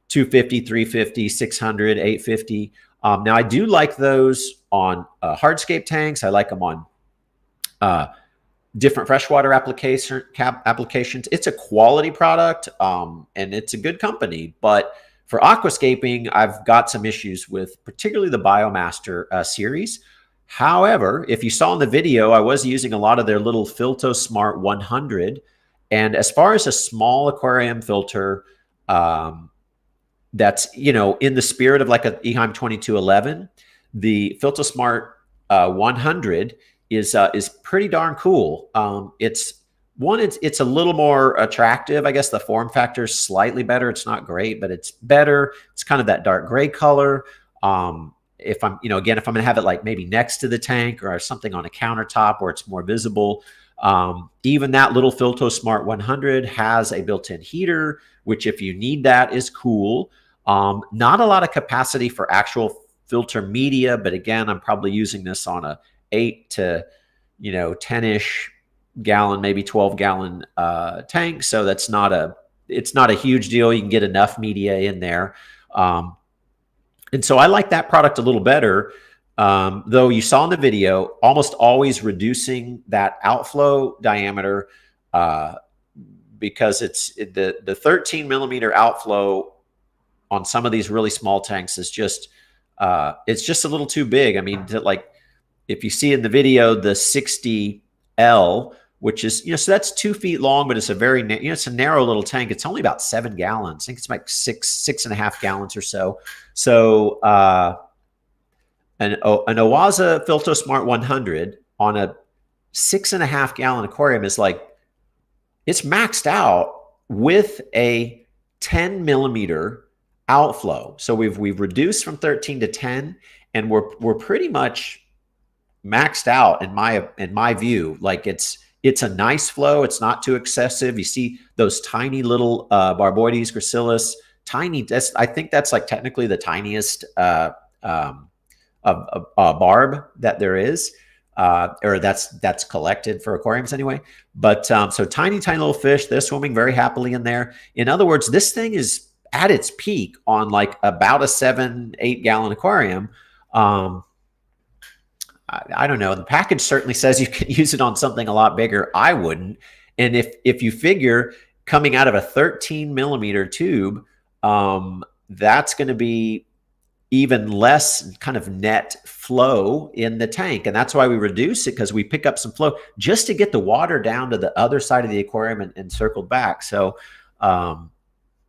250, 350, 600, 850. Now I do like those on hardscape tanks. I like them on different freshwater applications. It's a quality product, and it's a good company. But for aquascaping, I've got some issues with particularly the Biomaster series. However, if you saw in the video, I was using a lot of their little FiltoSmart 100. And as far as a small aquarium filter, that's, in the spirit of like a Eheim 2211, the FiltoSmart 100 is pretty darn cool. It's a little more attractive. I guess the form factor is slightly better. It's not great, but it's better. It's kind of that dark gray color. If I'm, again, if I'm going to have it like maybe next to the tank or something on a countertop where it's more visible, even that little FiltoSmart 100 has a built-in heater, which if you need that is cool. Not a lot of capacity for actual filter media, but again, I'm probably using this on a 8 to 10-ish gallon, maybe 12-gallon tank. So it's not a huge deal. You can get enough media in there. And so I like that product a little better. Though you saw in the video, almost always reducing that outflow diameter because the 13 millimeter outflow on some of these really small tanks is just it's just a little too big. I mean, if you see in the video the 60L, which is so that's 2 feet long, but it's a very it's a narrow little tank. It's only about 7 gallons. I think it's like 6.5 gallons or so. So an Owaza FiltoSmart 100 on a 6.5 gallon aquarium is it's maxed out with a 10 millimeter outflow. So we've reduced from 13 to 10, and we're pretty much maxed out in my view. It's a nice flow. It's not too excessive. You see those tiny little Barboides gracilis, tiny. I think that's technically the tiniest barb that there is, or that's collected for aquariums anyway. But so tiny little fish. They're swimming very happily in there. In other words, this thing is at its peak on about a 7-8 gallon aquarium. I don't know. The package certainly says you can use it on something a lot bigger. I wouldn't. And if you figure coming out of a 13 millimeter tube, that's going to be even less kind of net flow in the tank. And that's why we reduce it, because we pick up some flow just to get the water down to the other side of the aquarium and circled back. So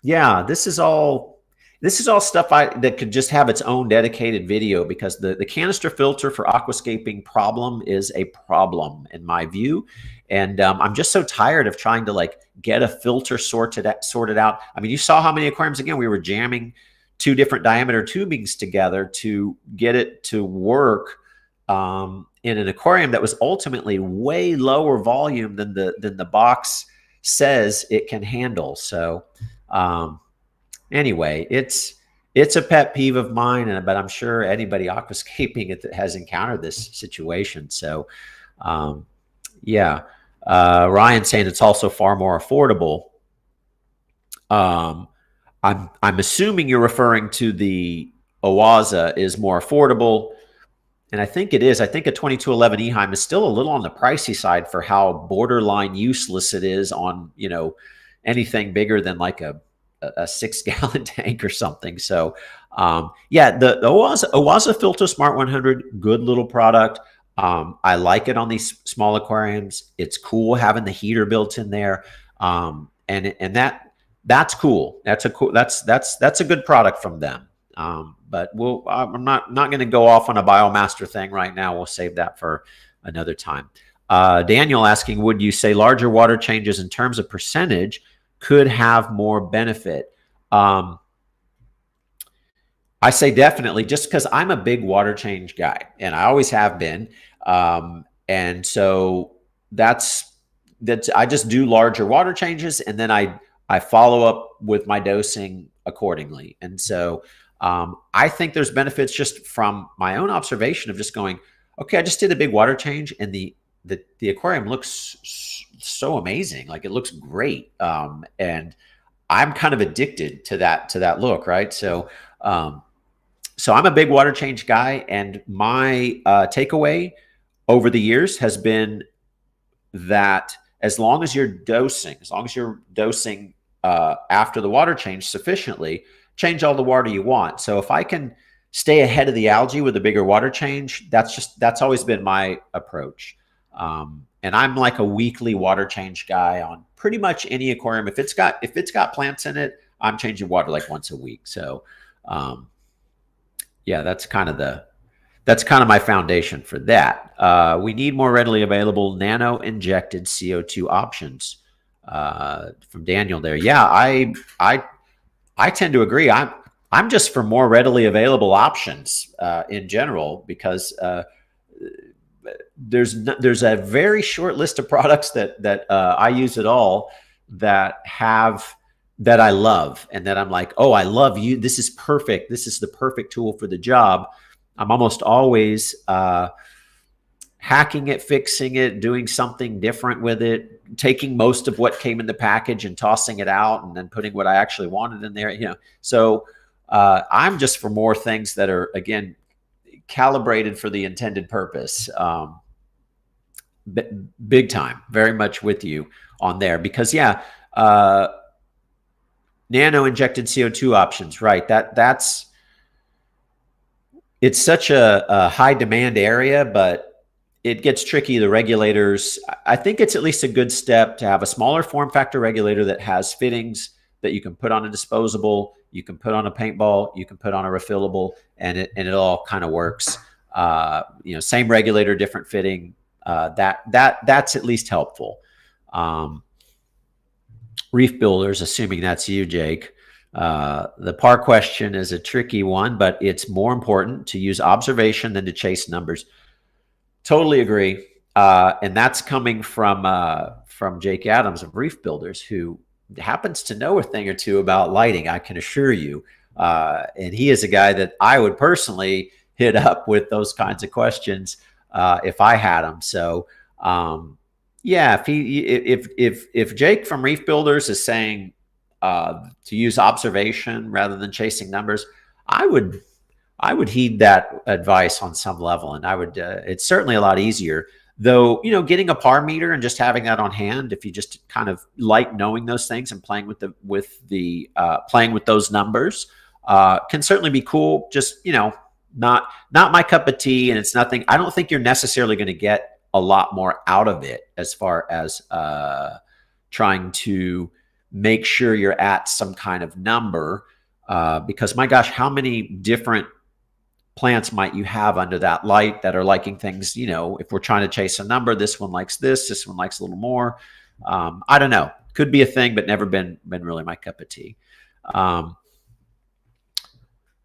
yeah, this is all stuff that could just have its own dedicated video, because the canister filter for aquascaping problem is a problem in my view. And I'm just so tired of trying to like get a filter sorted out. I mean, you saw how many aquariums, again, we were jamming 2 different diameter tubings together to get it to work in an aquarium that was ultimately way lower volume than the box says it can handle. So anyway, it's a pet peeve of mine, but I'm sure anybody aquascaping has encountered this situation. So yeah, Ryan saying it's also far more affordable. I'm assuming you're referring to the Owaza is more affordable, and I think it is. I think a 2211 Eheim is still a little on the pricey side for how borderline useless it is on, you know, anything bigger than like a 6-gallon tank or something. So yeah, the Owaza Filter Smart 100, good little product. I like it on these small aquariums. It's cool having the heater built in there, and that's cool. That's a good product from them. But I'm not going to go off on a Biomaster thing right now. We'll save that for another time. Daniel asking, would you say larger water changes in terms of percentage could have more benefit? I say definitely, just because I'm a big water change guy, and I always have been. And so that's I just do larger water changes, and then I follow up with my dosing accordingly. And so I think there's benefits just from my own observation of just going, okay, I just did a big water change, and the aquarium looks so amazing. Like, it looks great. And I'm kind of addicted to that look, right? So so I'm a big water change guy, and my takeaway over the years has been that as long as you're dosing after the water change sufficiently, change all the water you want. So if I can stay ahead of the algae with a bigger water change, that's always been my approach. And I'm like a weekly water change guy on pretty much any aquarium. If it's got plants in it, I'm changing water like once a week. So yeah, that's kind of my foundation for that. We need more readily available nano injected CO2 options. From Daniel there. Yeah, I tend to agree. I'm just for more readily available options in general, because there's a very short list of products that I use at all that I love, and that I'm like, oh, I love you. This is perfect. This is the perfect tool for the job. I'm almost always hacking it, fixing it, doing something different with it, taking most of what came in the package and tossing it out, and then putting what I actually wanted in there. You know, so I'm just for more things that are, again, calibrated for the intended purpose. Big time, very much with you on there, because yeah, nano injected CO2 options, right? It's such a high demand area, but it gets tricky. The regulators, I think it's at least a good step to have a smaller form factor regulator that has fittings that you can put on a disposable, you can put on a paintball, you can put on a refillable, and it all kind of works. You know, same regulator, different fitting. That's at least helpful. Reef builders, assuming that's you, Jake. The par question is a tricky one, but it's more important to use observation than to chase numbers. Totally agree. And that's coming from Jake Adams of Reef Builders, who happens to know a thing or two about lighting, I can assure you. And he is a guy that I would personally hit up with those kinds of questions if I had them. So yeah, if Jake from Reef Builders is saying to use observation rather than chasing numbers, I would heed that advice on some level, and I would. It's certainly a lot easier. Though, you know, getting a par meter and just having that on hand, if you just kind of like knowing those things and playing with playing with those numbers, can certainly be cool. Just, you know, not my cup of tea, and it's nothing. I don't think you're necessarily going to get a lot more out of it as far as trying to make sure you're at some kind of number, because my gosh, how many different plants might you have under that light that are liking things? You know, if we're trying to chase a number, this one likes this one likes a little more. I don't know, could be a thing, but never been really my cup of tea.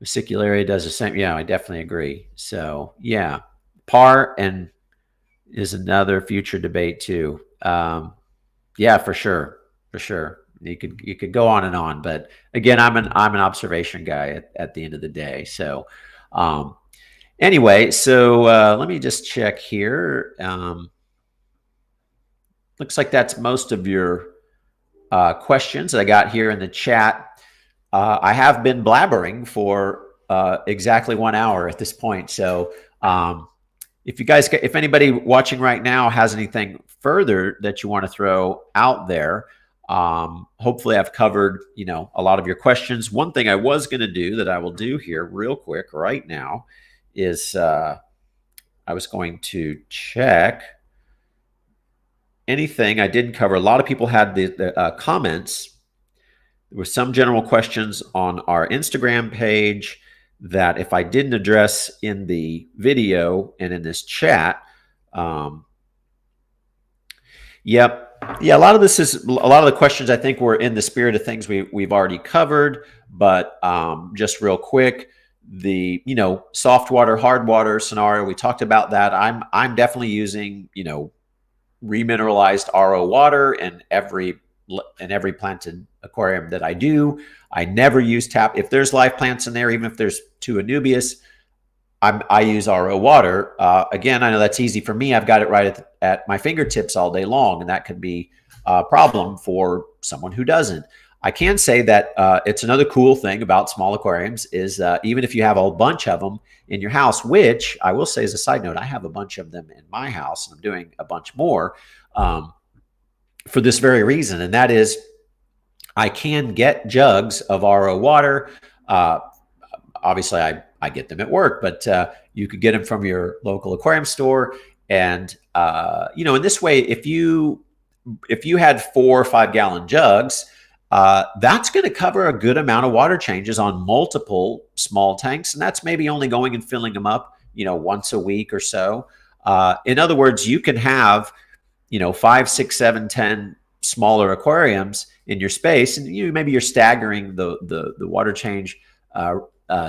Vesicularia does the same. Yeah, I definitely agree. So yeah, par and is another future debate too. Yeah, for sure. You could go on and on, but again, I'm an observation guy at the end of the day. So anyway, so let me just check here. Looks like that's most of your questions that I got here in the chat. I have been blabbering for exactly 1 hour at this point. So if anybody watching right now has anything further that you want to throw out there, hopefully I've covered, you know, a lot of your questions. One thing I was going to do that I will do here real quick right now is I was going to check anything I didn't cover. A lot of people had the comments. There were some general questions on our Instagram page that if I didn't address in the video and in this chat, yep. Yeah, a lot of the questions I think were in the spirit of things we've already covered, but just real quick, the, you know, soft water, hard water scenario, we talked about that. I'm definitely using, you know, remineralized RO water in every planted aquarium that I do. I never use tap. If there's live plants in there, even if there's 2 anubias, I use RO water. Again, I know that's easy for me. I've got it right at my fingertips all day long, and that could be a problem for someone who doesn't. I can say that it's another cool thing about small aquariums is even if you have a bunch of them in your house, which I will say as a side note, I have a bunch of them in my house, and I'm doing a bunch more for this very reason, and that is I can get jugs of RO water. Obviously, I get them at work, but you could get them from your local aquarium store. And, you know, in this way, if you had 4 or 5 gallon jugs, that's going to cover a good amount of water changes on multiple small tanks. And that's maybe only going and filling them up, you know, once a week or so. In other words, you can have, you know, 5, 6, 7, 10 smaller aquariums in your space. And maybe you're staggering the water change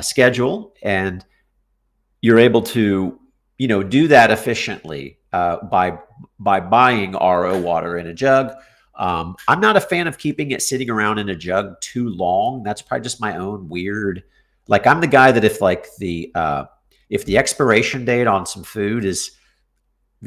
schedule, and you're able to, you know, do that efficiently by buying RO water in a jug. I'm not a fan of keeping it sitting around in a jug too long. That's probably just my own weird. Like, I'm the guy that if the expiration date on some food is,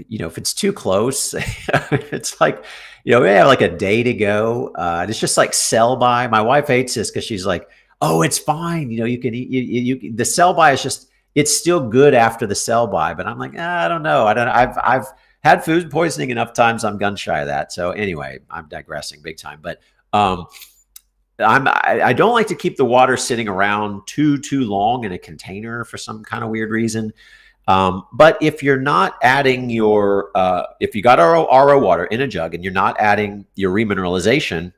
you know, if it's too close, it's like, you know, we have like a day to go. And it's just like sell by. My wife hates this because she's like, oh, it's fine. You know, you can eat, the sell by is just, it's still good after the sell by. But I'm like, I don't know. I've had food poisoning enough times. I'm gun shy of that. So anyway, I'm digressing big time. But I don't like to keep the water sitting around too long in a container for some kind of weird reason. But if you're not adding your, if you got RO water in a jug and you're not adding your remineralization,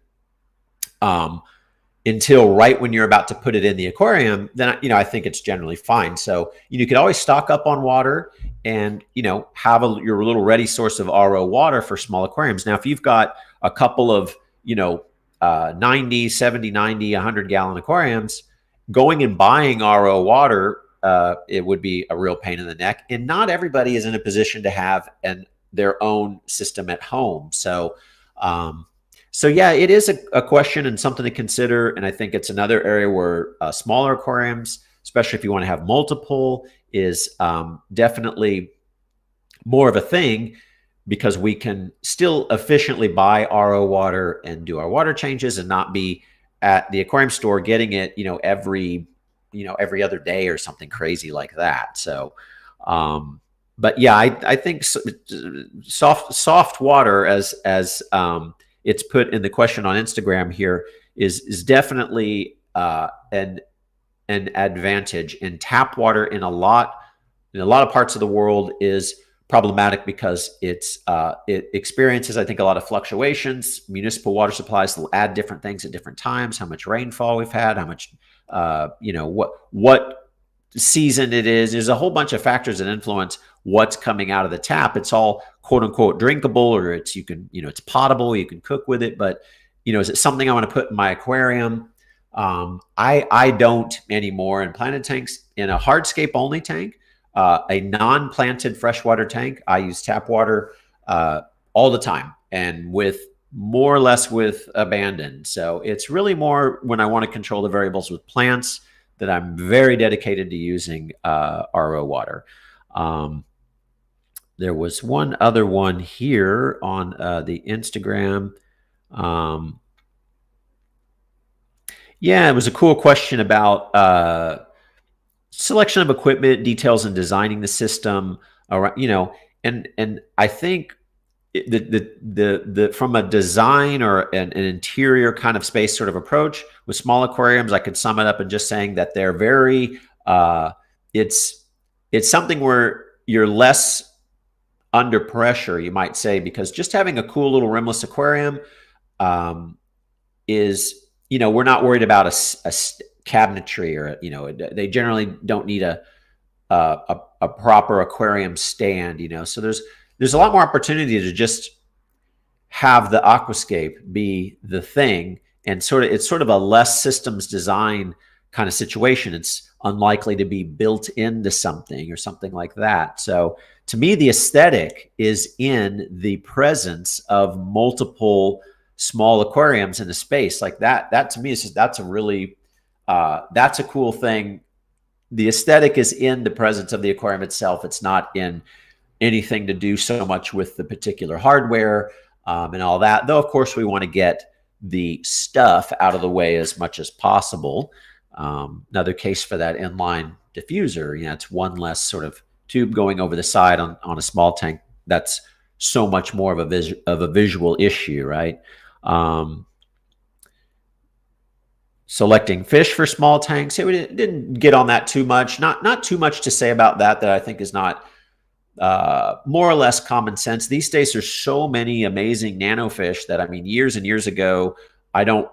until right when you're about to put it in the aquarium, then, you know, I think it's generally fine. So you could always stock up on water and, you know, have your little ready source of RO water for small aquariums. Now, if you've got a couple of, you know, 90, 70, 90, 100 gallon aquariums, going and buying RO water, it would be a real pain in the neck. And not everybody is in a position to have their own system at home. So, so yeah, it is a question and something to consider. And I think it's another area where smaller aquariums, especially if you want to have multiple, is definitely more of a thing, because we can still efficiently buy RO water and do our water changes and not be at the aquarium store getting it, you know, every other day or something crazy like that. So, but yeah, I think soft water, as it's put in the question on Instagram here, is definitely an advantage. And tap water in a lot of parts of the world is problematic because it experiences, I think, a lot of fluctuations. Municipal water supplies will add different things at different times, how much rainfall we've had, how much what season it is. There's a whole bunch of factors that influence what's coming out of the tap. It's all quote unquote drinkable, or it's it's potable, you can cook with it, but is it something I want to put in my aquarium? I don't anymore. In planted tanks, in a hardscape only tank, a non-planted freshwater tank, I use tap water all the time, and with more or less with abandon. So it's really more when I want to control the variables with plants that I'm very dedicated to using RO water. There was one other one here on the Instagram. Yeah, it was a cool question about selection of equipment, details in designing the system, and I think from a design or an interior kind of space sort of approach with small aquariums, I could sum it up in just saying that they're very, it's something where you're less under pressure, you might say, because just having a cool little rimless aquarium is, we're not worried about a cabinetry, or, they generally don't need a proper aquarium stand, so there's a lot more opportunity to just have the aquascape be the thing, and it's sort of a less systems design kind of situation. It's unlikely to be built into something or something like that. So to me, the aesthetic is in the presence of multiple small aquariums in a space like that. That to me is that's a really that's a cool thing. The aesthetic is in the presence of the aquarium itself. It's not in anything to do so much with the particular hardware and all that. Though, of course, we want to get the stuff out of the way as much as possible. Another case for that inline diffuser, it's one less sort of tube going over the side on a small tank. That's so much more of a visual issue, right? Selecting fish for small tanks, it didn't get on that too much. Not too much to say about that I think is not more or less common sense. These days, there's so many amazing nanofish that, I mean, years and years ago, I don't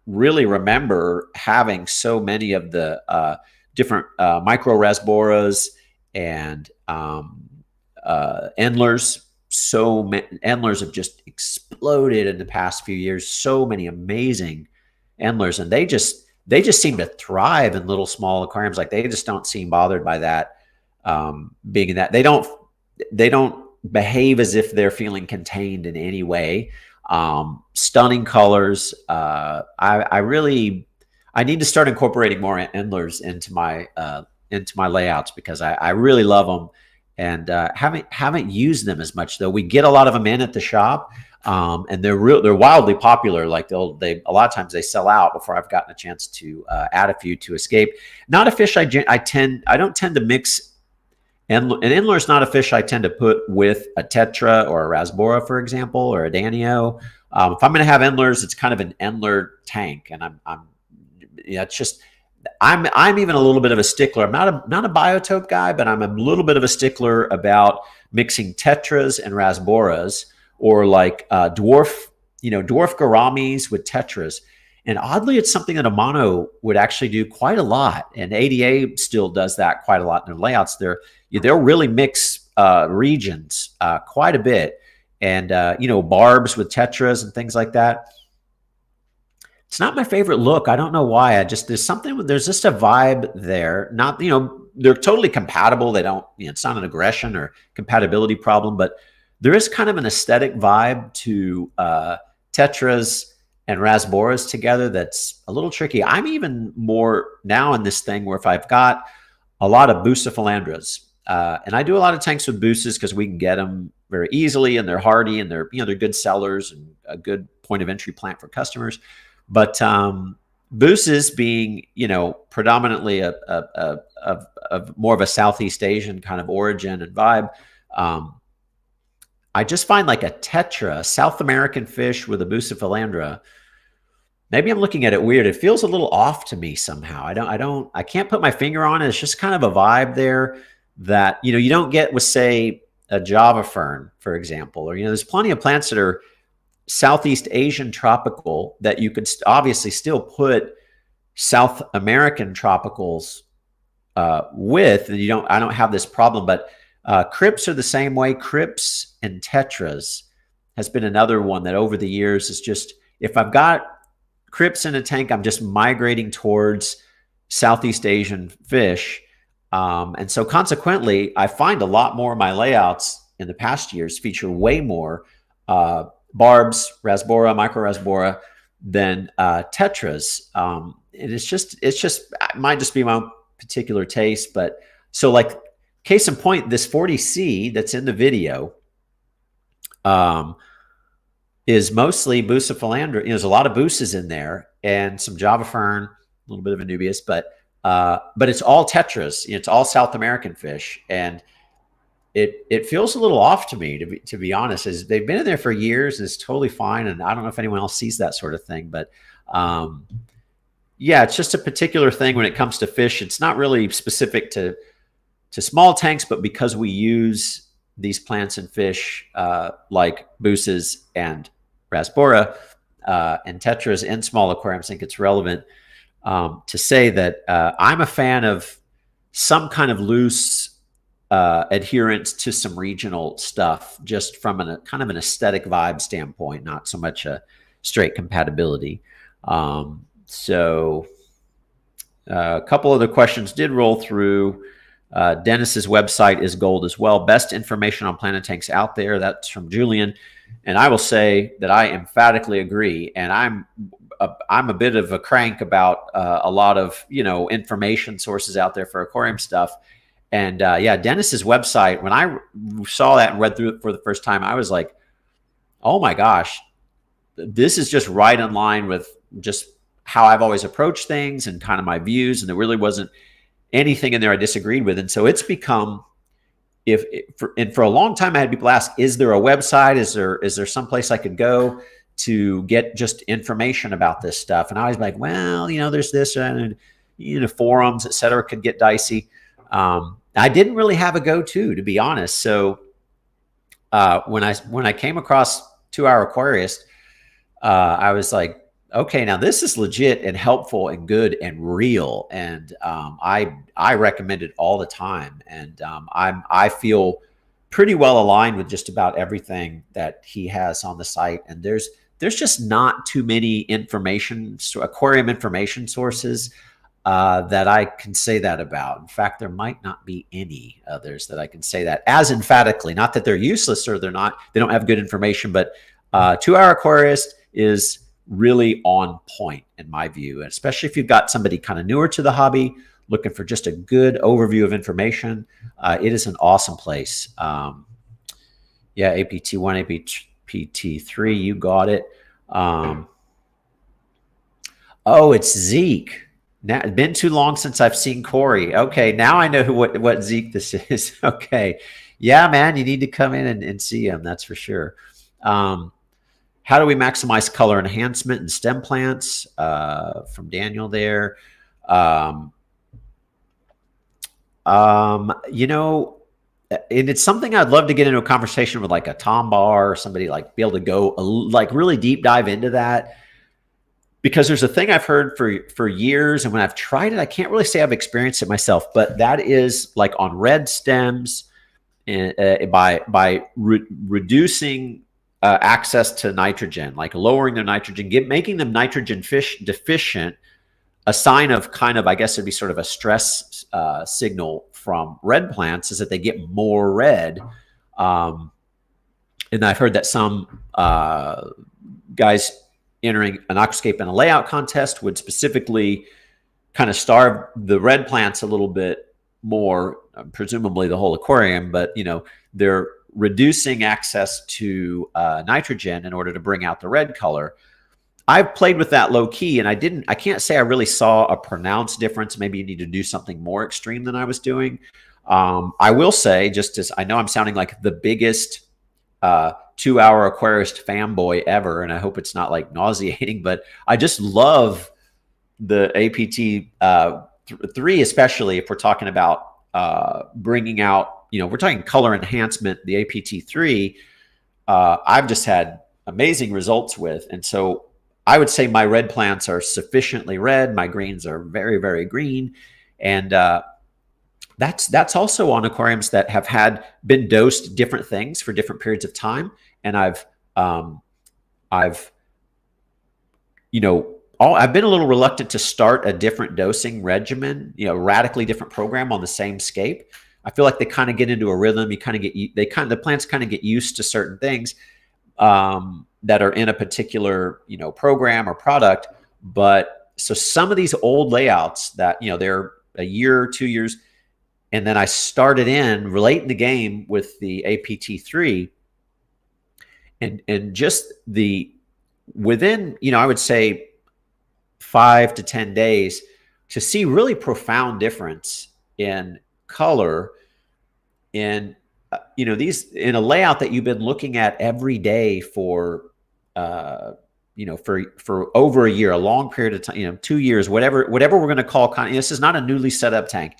really remember having so many of the different micro-rasboras and endlers. So many endlers have just exploded in the past few years. So many amazing endlers, and they just seem to thrive in little small aquariums. Like, they just don't seem bothered by that. Being in that, they don't behave as if they're feeling contained in any way. Stunning colors. I need to start incorporating more endlers into my layouts, because I really love them, and haven't used them as much, though. We get a lot of them in at the shop, and they're wildly popular. Like, a lot of times they sell out before I've gotten a chance to add a few to escape. Not a fish I don't tend to mix. An endler is not a fish I tend to put with a tetra or a rasbora, for example, or a Danio. If I'm going to have endlers, it's kind of an endler tank, and it's just, I'm even a little bit of a stickler. I'm not a biotope guy, but I'm a little bit of a stickler about mixing tetras and rasboras, or like dwarf gouramis with tetras. And oddly, it's something that a mono would actually do quite a lot. And ADA still does that quite a lot in their layouts. They'll really mix regions quite a bit. And, barbs with tetras and things like that. It's not my favorite look. I don't know why. there's just a vibe there. Not, they're totally compatible. They don't, it's not an aggression or compatibility problem, but there is kind of an aesthetic vibe to tetras and rasboras together that's a little tricky. I'm even more now in this thing where if I've got a lot of bucephalandras, and I do a lot of tanks with buces because we can get them very easily, and they're hardy, and they're good sellers and a good point of entry plant for customers. But buces being predominantly a of more of a Southeast Asian kind of origin and vibe. I just find like a tetra, South American fish with a bucephalandra. Maybe I'm looking at it weird. It feels a little off to me somehow. I can't put my finger on it. It's just kind of a vibe there that, you know, you don't get with, say, a Java fern, for example, or, you know, there's plenty of plants that are Southeast Asian tropical that you could obviously still put South American tropicals with, and I don't have this problem, but crypts are the same way. Crypts and tetras has been another one that over the years is just, if I've got crypts in a tank, I'm just migrating towards Southeast Asian fish. And so consequently, I find a lot more of my layouts in the past years feature way more barbs, rasbora, microrasbora than tetras. And it's just, it might just be my own particular taste. But so like case in point, this 40C that's in the video is mostly bucephalandra. You know, there's a lot of buces in there and some Java fern, a little bit of anubias, but it's all tetras. You know, it's all South American fish, and it feels a little off to me, to be honest. As they've been in there for years, and it's totally fine. And I don't know if anyone else sees that sort of thing, but yeah, it's just a particular thing when it comes to fish. It's not really specific to small tanks, but because we use these plants and fish like buces and rasbora and tetras in small aquariums, I think it's relevant to say that I'm a fan of some kind of loose adherence to some regional stuff, just from a kind of an aesthetic vibe standpoint, not so much a straight compatibility. So a couple other questions did roll through. Dennis's website is gold as well. Best information on planet tanks out there. That's from Julian. And I will say that I emphatically agree. And I'm a bit of a crank about a lot of, you know, information sources out there for aquarium stuff. And yeah, Dennis's website, when I saw that and read through it for the first time, I was like, oh my gosh, this is just right in line with just how I've always approached things and kind of my views. And there really wasn't anything in there I disagreed with. And so it's become, for a long time I had people ask, is there a website? Is there some place I could go to get just information about this stuff? And I was like, well, you know, there's this, and, you know, forums, et cetera, could get dicey. I didn't really have a go-to, to be honest. So when I came across 2 Hour Aquarist, I was like, okay, now this is legit and helpful and good and real. And I recommend it all the time. And I feel pretty well aligned with just about everything that he has on the site. And there's just not too many aquarium information sources that I can say that about. In fact, there might not be any others that I can say that as emphatically. Not that ththey useless or they don't have good information, but 2 Hour Aquarist is really on point in my view, especially if you've got somebody kind of newer to the hobby looking for just a good overview of information. It is an awesome place. Yeah, APT1, APT3, you got it. Oh, it's Zeke. Now, it's been too long since I've seen Corey. Okay, now I know what Zeke this is. Okay. Yeah, man, you need to come in and see him. That's for sure. How do we maximize color enhancement in stem plants? From Daniel there. You know, and it's something I'd love to get into a conversation with, like a Tom Barr or somebody, like be able to go like really deep dive into that. Because there's a thing I've heard for years, and when I've tried it, I can't really say I've experienced it myself, but that is like on red stems, by reducing access to nitrogen, like lowering their nitrogen, making them nitrogen deficient, a sign of kind of, I guess it'd be sort of a stress signal from red plants, is that they get more red. And I've heard that some guys entering an aquascape and a layout contest would specifically kind of starve the red plants a little bit more, presumably the whole aquarium, but, you know, they're reducing access to nitrogen in order to bring out the red color. I've played with that low key, and I can't say I really saw a pronounced difference. Maybe you need to do something more extreme than I was doing. I will say, just as I know I'm sounding like the biggest 2-hour aquarist fanboy ever, and I hope it's not like nauseating, but I just love the APT 3, especially if we're talking about bringing out, we're talking color enhancement, the APT 3, I've just had amazing results with. And so I would say my red plants are sufficiently red. My greens are very, very green. And that's also on aquariums that have been dosed different things for different periods of time. And I've been a little reluctant to start a different dosing regimen, radically different program on the same scape. I feel like they kind of get into a rhythm. The plants kind of get used to certain things that are in a particular, program or product. But so some of these old layouts that, they're a year or 2 years, and then I started in late in the game with the APT3, and just within, I would say 5 to 10 days to see really profound difference in color in, these in a layout that you've been looking at every day for, for over a year, a long period of time, 2 years, whatever we're going to call. This is not a newly set up tank.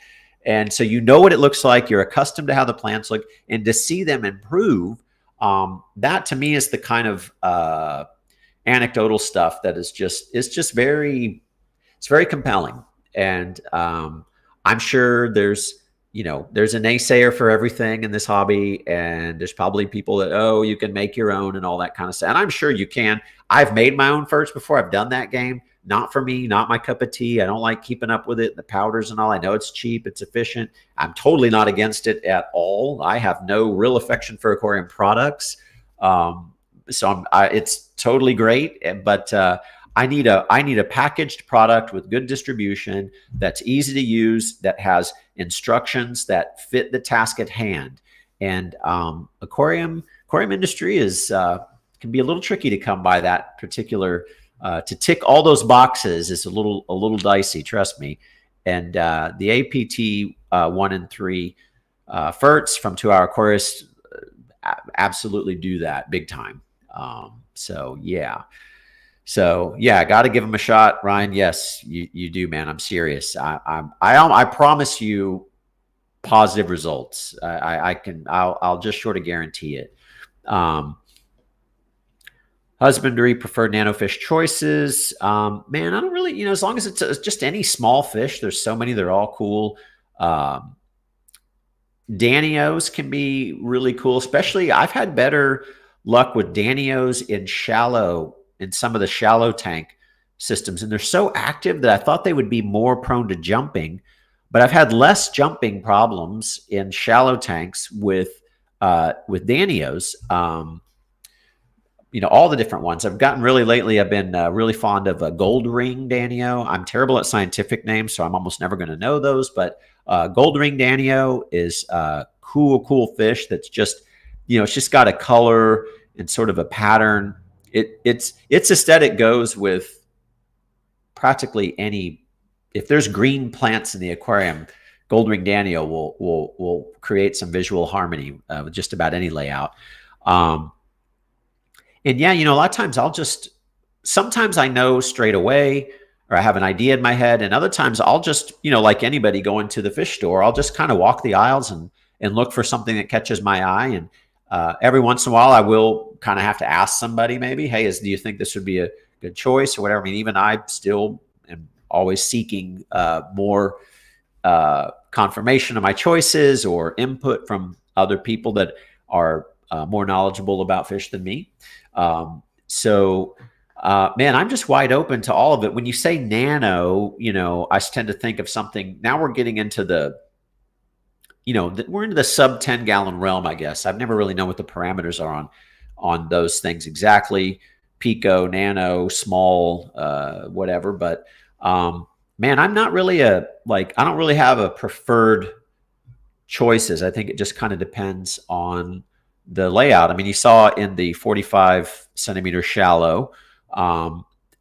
And so what it looks like, you're accustomed to how the plants look, and to see them improve, that to me is the kind of anecdotal stuff that is just very compelling. And I'm sure there's a naysayer for everything in this hobby, and there's probably people that, oh, you can make your own and all that kind of stuff. And I'm sure you can. I've made my own ferts before. I've done that game. Not for me, not my cup of tea. I don't like keeping up with it, the powders and all. I know it's cheap, it's efficient. I'm totally not against it at all. I have no real affection for aquarium products. So it's totally great, but I need a packaged product with good distribution, that's easy to use, that has instructions that fit the task at hand. And aquarium industry can be a little tricky to come by that particular. To tick all those boxes is a little dicey, trust me. And the APT 1 and 3 ferts from 2-hour aquarists absolutely do that big time. So yeah, got to give them a shot, Ryan. Yes, you do, man. I'm serious. I promise you positive results. I'll just sort of guarantee it. Husbandry preferred Nanofish choices. Man, I don't really, as long as it's just any small fish, there's so many, they're all cool. Danios can be really cool, especially I've had better luck with Danios in some of the shallow tank systems. And they're so active that I thought they would be more prone to jumping, but I've had less jumping problems in shallow tanks with Danios. All the different ones. I've gotten lately, I've been really fond of a gold ring Danio. I'm terrible at scientific names, so I'm almost never going to know those, but gold ring Danio is a cool fish that's just, it's just got a color and sort of a pattern. Its aesthetic goes with practically any, if there's green plants in the aquarium, gold ring Danio will create some visual harmony with just about any layout. And yeah, a lot of times sometimes I know straight away, or I have an idea in my head. And other times I'll just, like anybody going to the fish store, I'll just kind of walk the aisles and look for something that catches my eye. And every once in a while I will kind of have to ask somebody maybe, hey, do you think this would be a good choice or whatever? I mean, even I still am always seeking more confirmation of my choices or input from other people that are more knowledgeable about fish than me. Man, I'm just wide open to all of it. When you say nano, I tend to think of something. Now we're getting into we're into the sub 10 gallon realm, I guess. I've never really known what the parameters are on those things exactly. Pico, nano, small, whatever. But man, I'm not really I don't really have a preferred choices. I think it just kind of depends on the layout. I mean, you saw in the 45 centimeter shallow,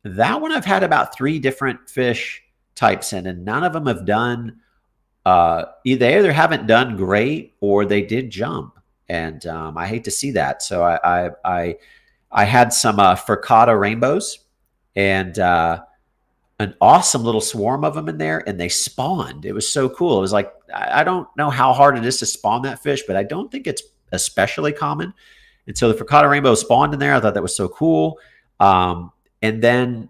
that one I've had about 3 different fish types in, and none of them have done, either haven't done great or they did jump. And I hate to see that. So I had some Frittata rainbows, and an awesome little swarm of them in there, and they spawned. It was so cool. It was like, I don't know how hard it is to spawn that fish, but I don't think it's especially common. And so the Frittata rainbow spawned in there. I thought that was so cool. And then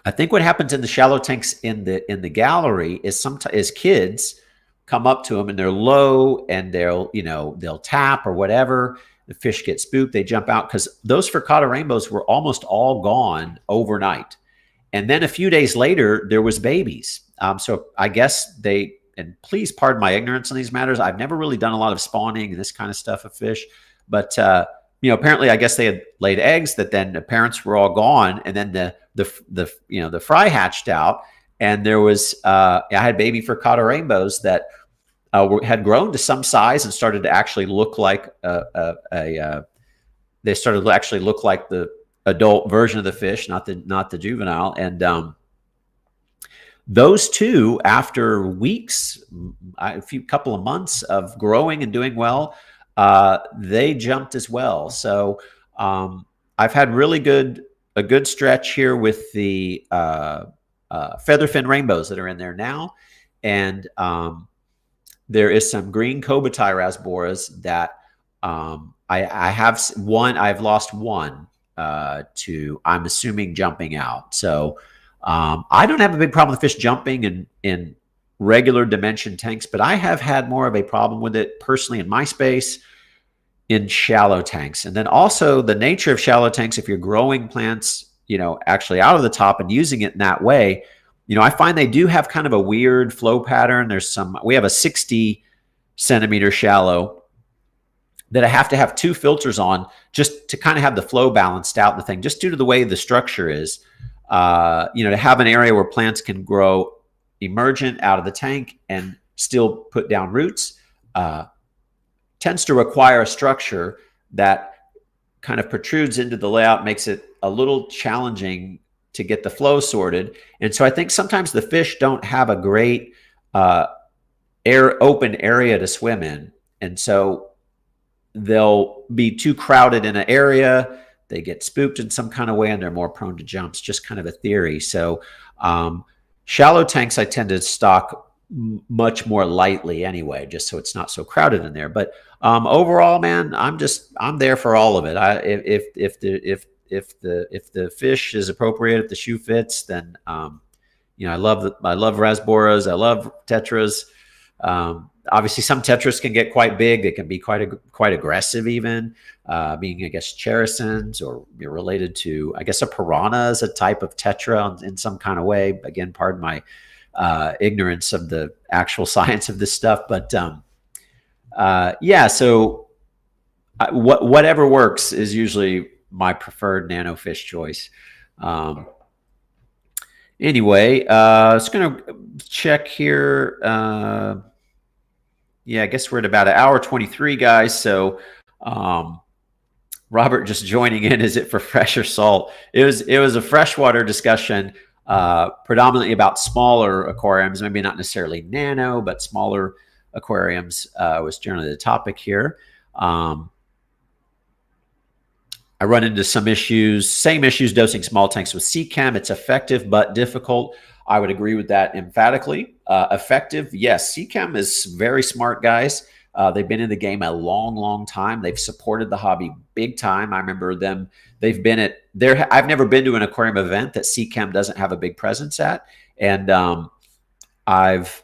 I think what happens in the shallow tanks in the gallery is sometimes kids come up to them and they're low, and they'll tap or whatever. The fish get spooked. They jump out, because those Frittata rainbows were almost all gone overnight. And then a few days later, there was babies. So I guess and please pardon my ignorance on these matters, I've never really done a lot of spawning and this kind of stuff of fish. But, apparently, I guess they had laid eggs that then the parents were all gone. And then the fry hatched out. And there was, I had baby Frittata rainbows that had grown to some size and started to actually look like they started to actually look like the adult version of the fish, not the juvenile. And those two, after weeks, couple of months of growing and doing well, they jumped as well. So I've had a good stretch here with the featherfin rainbows that are in there now. And there is some green Kobatai rasboras that I've lost one to, I'm assuming, jumping out. So I don't have a big problem with fish jumping in regular dimension tanks, but I have had more of a problem with it personally in my space in shallow tanks. And then also the nature of shallow tanks, if you're growing plants, actually out of the top and using it in that way, I find they do have kind of a weird flow pattern. We have a 60 centimeter shallow that I have to have 2 filters on just to kind of have the flow balanced out in the thing, just due to the way the structure is. To have an area where plants can grow emergent out of the tank and still put down roots tends to require a structure that kind of protrudes into the layout, makes it a little challenging to get the flow sorted. And so I think sometimes the fish don't have a great open area to swim in. And so they'll be too crowded in an area. They get spooked in some kind of way, and they're more prone to jumps, just kind of a theory. So shallow tanks, I tend to stock much more lightly anyway, just so it's not so crowded in there. But overall, man, I'm there for all of it. If the fish is appropriate, if the shoe fits, then I love rasboras. I love tetras. Obviously, some tetras can get quite big. They can be quite aggressive, even being, I guess, cherisons, or related to, I guess, a piranha is a type of tetra in some kind of way. Again, pardon my ignorance of the actual science of this stuff, but yeah. So whatever works is usually my preferred nanofish choice. Anyway, just gonna check here. Yeah, I guess we're at about 1:23, guys. So Robert just joining in. Is it for fresh or salt? It was a freshwater discussion, predominantly about smaller aquariums, maybe not necessarily nano, but smaller aquariums was generally the topic here. I run into some issues, same issues dosing small tanks with Seachem. It's effective but difficult. I would agree with that emphatically. Effective, yes. Seachem is very smart, guys. They've been in the game a long, long time. They've supported the hobby big time. I remember them. They've been at there. I've never been to an aquarium event that Seachem doesn't have a big presence at, and I've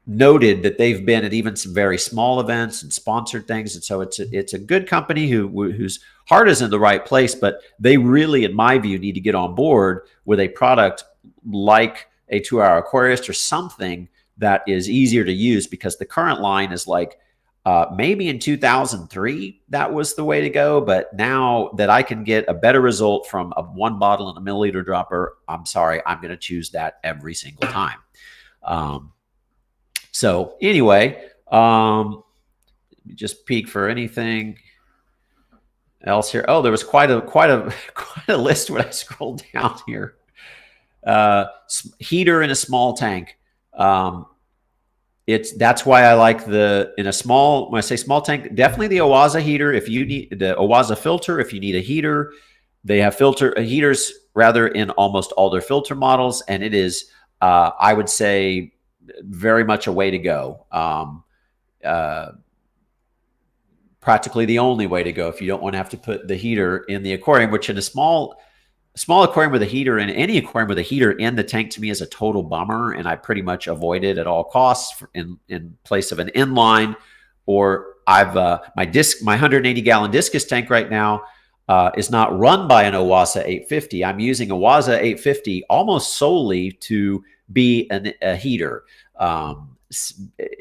noted that they've been at even some very small events and sponsored things. And so it's a good company whose heart is in the right place, but they really, in my view, need to get on board with a product like a 2-hour Aquarist or something that is easier to use, because the current line is like, maybe in 2003, that was the way to go. But now that I can get a better result from a 1 bottle and a milliliter dropper, I'm sorry, I'm going to choose that every single time. So anyway, just peek for anything. else here? Oh, there was quite a list when I scrolled down here. Heater in a small tank. That's why I like when I say small tank, definitely the Owaza heater. If you need the Owaza filter, if you need a heater, they have heaters rather in almost all their filter models. And it is, I would say, very much a way to go. Practically the only way to go if you don't want to have to put the heater in the aquarium, which in a small aquarium with a heater, and any aquarium with a heater in the tank, to me is a total bummer, and I pretty much avoid it at all costs in place of an inline. Or my 180-gallon discus tank right now is not run by an Owaza 850. I'm using Owaza 850 almost solely to be a heater.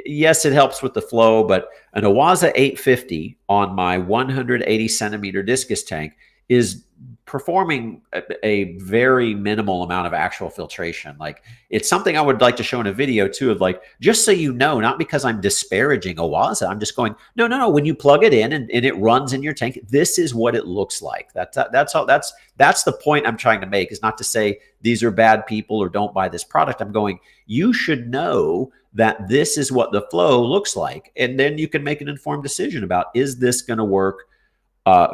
Yes, it helps with the flow, but an Owaza 850 on my 180 centimeter discus tank is performing a very minimal amount of actual filtration. Like, it's something I would like to show in a video too, of like, just so you know, not because I'm disparaging Owaza, I'm just going, no, when you plug it in and it runs in your tank, this is what it looks like. That's the point I'm trying to make, is not to say these are bad people or don't buy this product. I'm going, you should know that this is what the flow looks like. And then you can make an informed decision about, is this going to work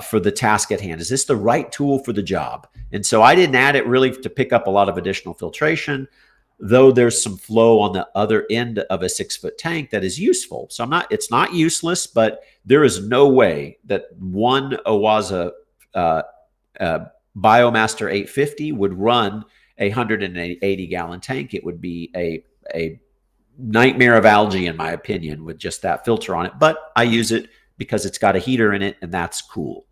for the task at hand? Is this the right tool for the job? And so I didn't add it really to pick up a lot of additional filtration, though there's some flow on the other end of a 6-foot tank that is useful. So it's not useless, but there is no way that one Owaza Biomaster 850 would run a 180-gallon tank. It would be a nightmare of algae, in my opinion, with just that filter on it. But I use it because it's got a heater in it, and that's cool.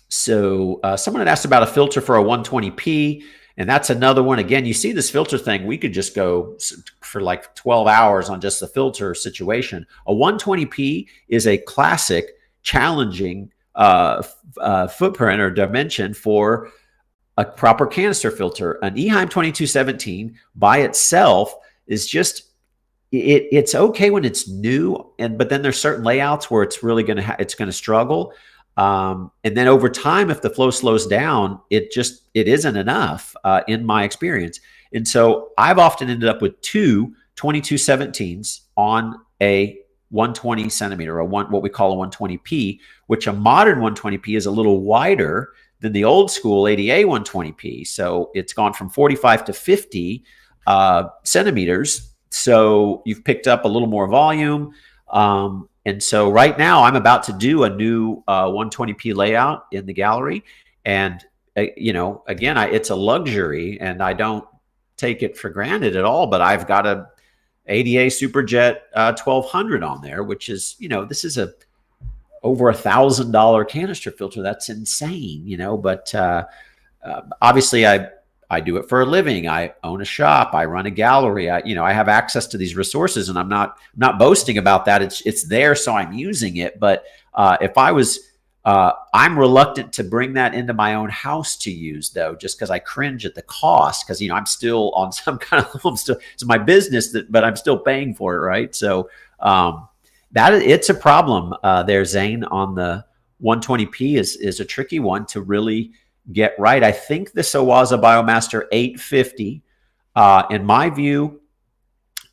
Someone had asked about a filter for a 120p, and that's another one. Again, you see this filter thing, we could just go for like 12 hours on just the filter situation. A 120p is a classic challenging footprint or dimension for a proper canister filter. An Eheim 2217 by itself is just, it's okay when it's new, but then there's certain layouts where it's really going to struggle. And then over time, if the flow slows down, it isn't enough in my experience. And so I've often ended up with two 2217s on a 120 centimeter, or what we call a 120p, which a modern 120p is a little wider than the old school ADA 120p. So it's gone from 45 to 50 centimeters. So you've picked up a little more volume. And so right now I'm about to do a new 120p layout in the gallery. And, again, it's a luxury, and I don't take it for granted at all, but I've got a ADA Superjet 1200 on there, which is, this is over $1,000 canister filter. That's insane, but obviously I do it for a living. I own a shop. I run a gallery. I have access to these resources, and I'm not boasting about that. It's there, so I'm using it. But if I was, I'm reluctant to bring that into my own house to use, though, just because I cringe at the cost. Because I'm still on some kind of, it's my business, but I'm still paying for it, right? So it's a problem there, Zane. On the 120p is a tricky one to really get right. I think this Owaza Biomaster 850, in my view,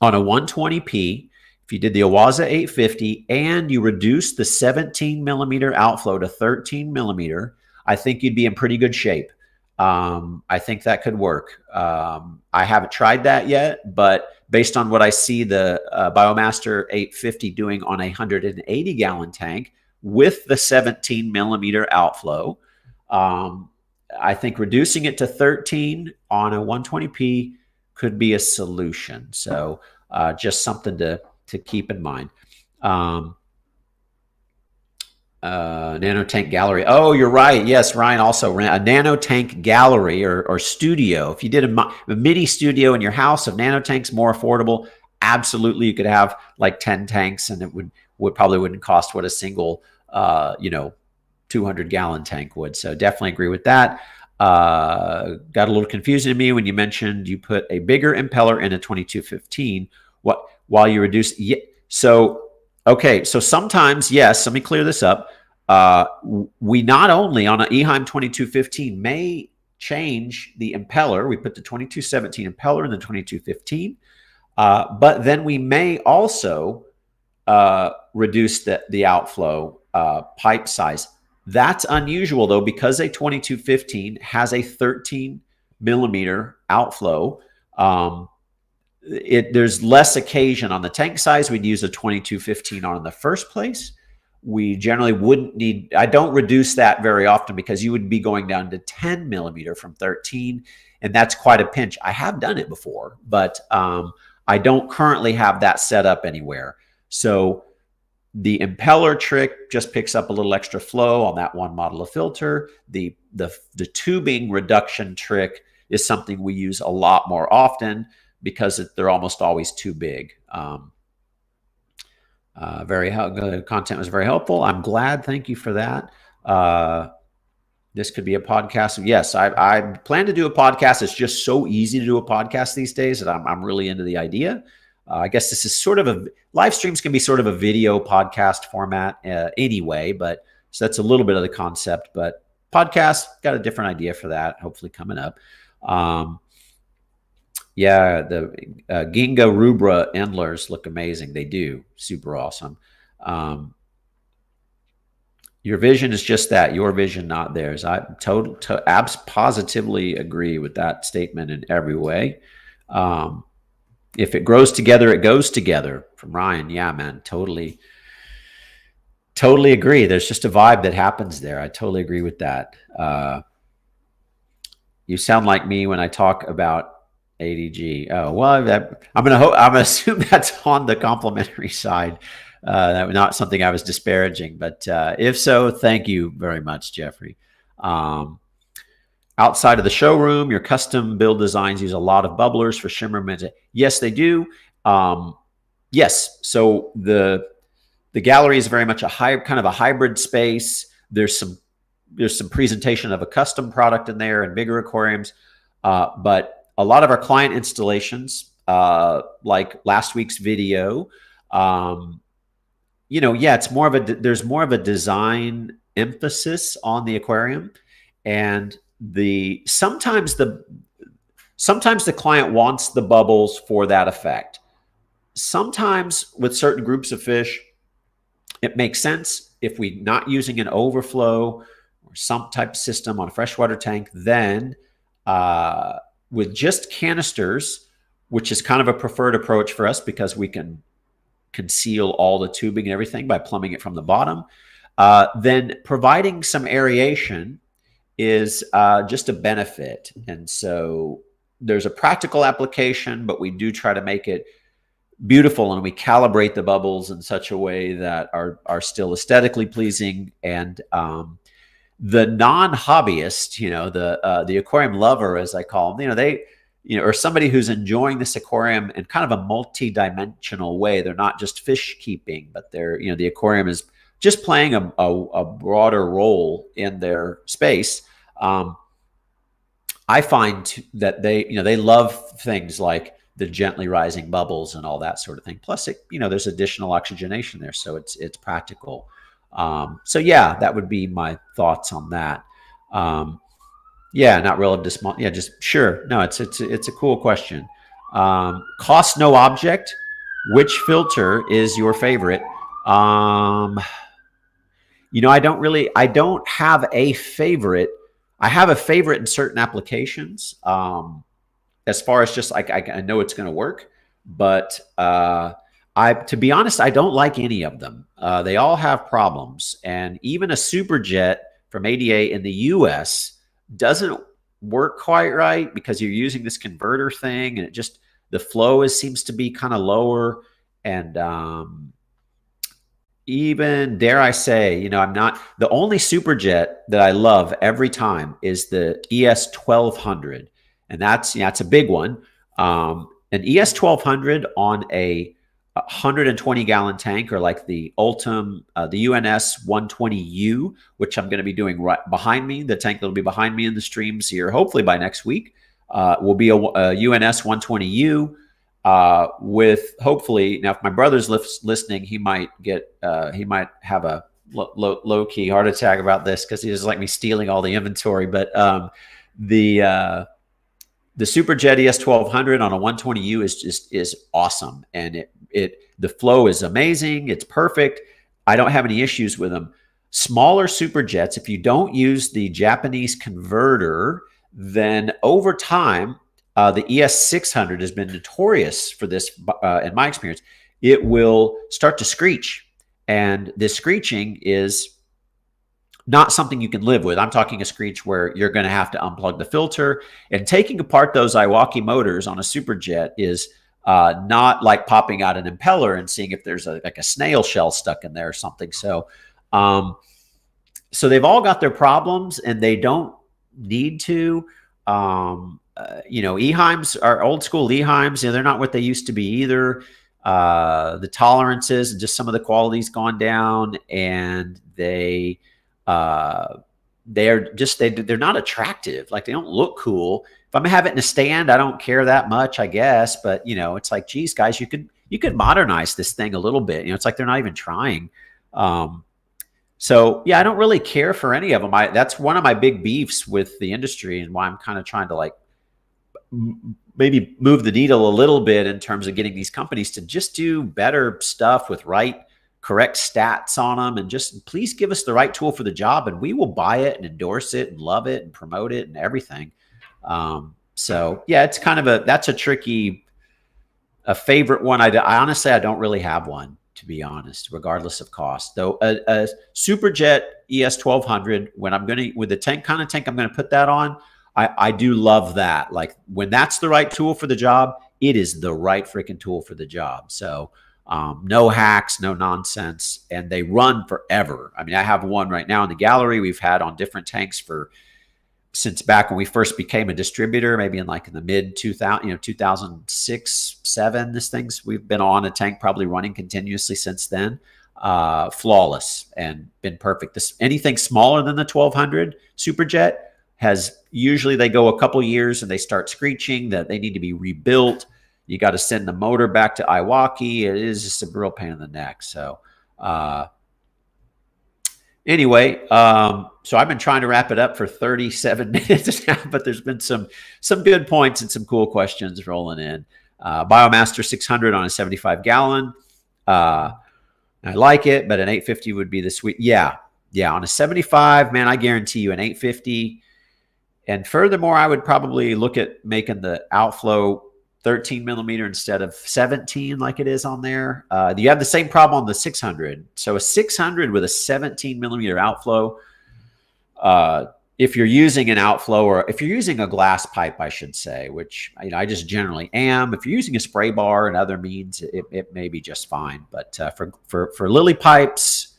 on a 120p, if you did the Owaza 850 and you reduce the 17 millimeter outflow to 13 millimeter, I think you'd be in pretty good shape. I think that could work. I haven't tried that yet, but based on what I see the Biomaster 850 doing on a 180-gallon tank with the 17 millimeter outflow, I think reducing it to 13 on a 120p could be a solution. So just something to keep in mind. Nano tank gallery. Oh, you're right. Yes, Ryan also ran a nano tank gallery or studio. If you did a mini studio in your house of nano tanks, more affordable, absolutely. You could have like 10 tanks, and it would probably wouldn't cost what a single 200-gallon tank would. So definitely agree with that. Got a little confusing to me when you mentioned you put a bigger impeller in a 2215 while you reduce. So, okay. So sometimes, yes, let me clear this up. we not only on an Eheim 2215 may change the impeller. We put the 2217 impeller in the 2215, but then we may also reduce the outflow pipe size. That's unusual though, because a 2215 has a 13 millimeter outflow. There's less occasion on the tank size. We'd use a 2215 on in the first place. We generally wouldn't need, I don't reduce that very often because you would be going down to 10 millimeter from 13. And that's quite a pinch. I have done it before, but I don't currently have that set up anywhere. So the impeller trick just picks up a little extra flow on that one model of filter. The tubing reduction trick is something we use a lot more often because they're almost always too big. The content was very helpful. I'm glad. Thank you for that. This could be a podcast. Yes, I plan to do a podcast. It's just so easy to do a podcast these days that I'm really into the idea. I guess this is sort of a live streams can be sort of a video podcast format anyway, but so that's a little bit of the concept. But podcast, got a different idea for that. Hopefully coming up. Yeah, the Ginga rubra endlers look amazing. They do. Super awesome. Your vision is just that, your vision, not theirs. I positively agree with that statement in every way. If it grows together, it goes together. From Ryan. Yeah, man, totally agree. There's just a vibe that happens there. I totally agree with that. You sound like me when I talk about ADG. Oh, well, I'm gonna assume that's on the complimentary side. That was not something I was disparaging, but if so, thank you very much, Jeffrey. Outside of the showroom, your custom build designs use a lot of bubblers for shimmer mints. Yes, they do. Yes, so the gallery is very much kind of a hybrid space. There's some presentation of a custom product in there and bigger aquariums, but a lot of our client installations, like last week's video, yeah, it's more of there's more of a design emphasis on the aquarium, and sometimes the client wants the bubbles for that effect. Sometimes with certain groups of fish, it makes sense. If we're not using an overflow or some type of system on a freshwater tank, then with just canisters, which is kind of a preferred approach for us because we can conceal all the tubing and everything by plumbing it from the bottom, then providing some aeration is just a benefit. And so there's a practical application, but we do try to make it beautiful, and we calibrate the bubbles in such a way that are still aesthetically pleasing. And the non-hobbyist, the aquarium lover, as I call them, or somebody who's enjoying this aquarium in kind of a multi-dimensional way. They're not just fish keeping, but the aquarium is just playing a broader role in their space. I find that they love things like the gently rising bubbles and all that sort of thing. Plus, there's additional oxygenation there, so it's practical. So yeah, that would be my thoughts on that. Yeah, not relative to small. Yeah, just sure. No, it's a cool question. Cost no object. Which filter is your favorite? I don't have a favorite. I have a favorite in certain applications. As far as just like, I know it's going to work, but to be honest, I don't like any of them. They all have problems, and even a Superjet from ADA in the US doesn't work quite right because you're using this converter thing, and the flow seems to be kind of lower. And even, dare I say, I'm not the only Superjet that I love every time is the ES 1200. And that's a big one. An ES 1200 on a 120-gallon tank, or like the Ultim, the UNS 120U, which I'm going to be doing right behind me. The tank that'll be behind me in the streams here, hopefully by next week, will be a UNS 120U with hopefully. Now, if my brother's listening, he might have a low-key heart attack about this because he doesn't like me stealing all the inventory. But the Superjet ES1200 on a 120U is awesome, and the flow is amazing. It's perfect. I don't have any issues with them. Smaller Superjets, if you don't use the Japanese converter, then over time, the ES600 has been notorious for this. In my experience, it will start to screech, and this screeching is not something you can live with. I'm talking a screech where you're going to have to unplug the filter, and taking apart those Iwaki motors on a Superjet is not like popping out an impeller and seeing if there's like a snail shell stuck in there or something. So, so they've all got their problems, and they don't need to. You know, Eheims are old school Eheims. You know, they're not what they used to be either. The tolerances and just some of the quality's gone down, and they're not attractive. Like, they don't look cool. If I'm gonna have it in a stand, I don't care that much, I guess. But you know, it's like, geez, guys, you could modernize this thing a little bit. You know, it's like they're not even trying. So yeah, I don't really care for any of them. That's one of my big beefs with the industry, and why I'm kind of trying to like maybe move the needle a little bit in terms of getting these companies to just do better stuff with correct stats on them, and just please give us the right tool for the job, and we will buy it and endorse it and love it and promote it and everything. So yeah, it's kind of that's a tricky, a favorite one. I honestly, I don't really have one, to be honest, regardless of cost. Though a Superjet ES1200, when I'm going to, with the kind of tank I'm going to put that on, I do love that. Like, when that's the right tool for the job, it is the right freaking tool for the job. So no hacks, no nonsense, and they run forever. I mean, I have one right now in the gallery we've had on different tanks since back when we first became a distributor, maybe in the mid 2006, 7. We've been on a tank probably running continuously since then. Flawless and been perfect. Anything smaller than the 1200 Superjet usually they go a couple years and they start screeching, that they need to be rebuilt. You got to send the motor back to Iwaki. It is just a real pain in the neck. So anyway, so I've been trying to wrap it up for 37 minutes now, but there's been some good points and some cool questions rolling in. Biomaster 600 on a 75-gallon. I like it, but an 850 would be the sweet. Yeah, on a 75, man, I guarantee you an 850. And furthermore, I would probably look at making the outflow 13 millimeter instead of 17 like it is on there. You have the same problem on the 600. So a 600 with a 17 millimeter outflow, if you're using an outflow, or if you're using a glass pipe, I should say, which I just generally am. If you're using a spray bar and other means, it may be just fine. But for lily pipes,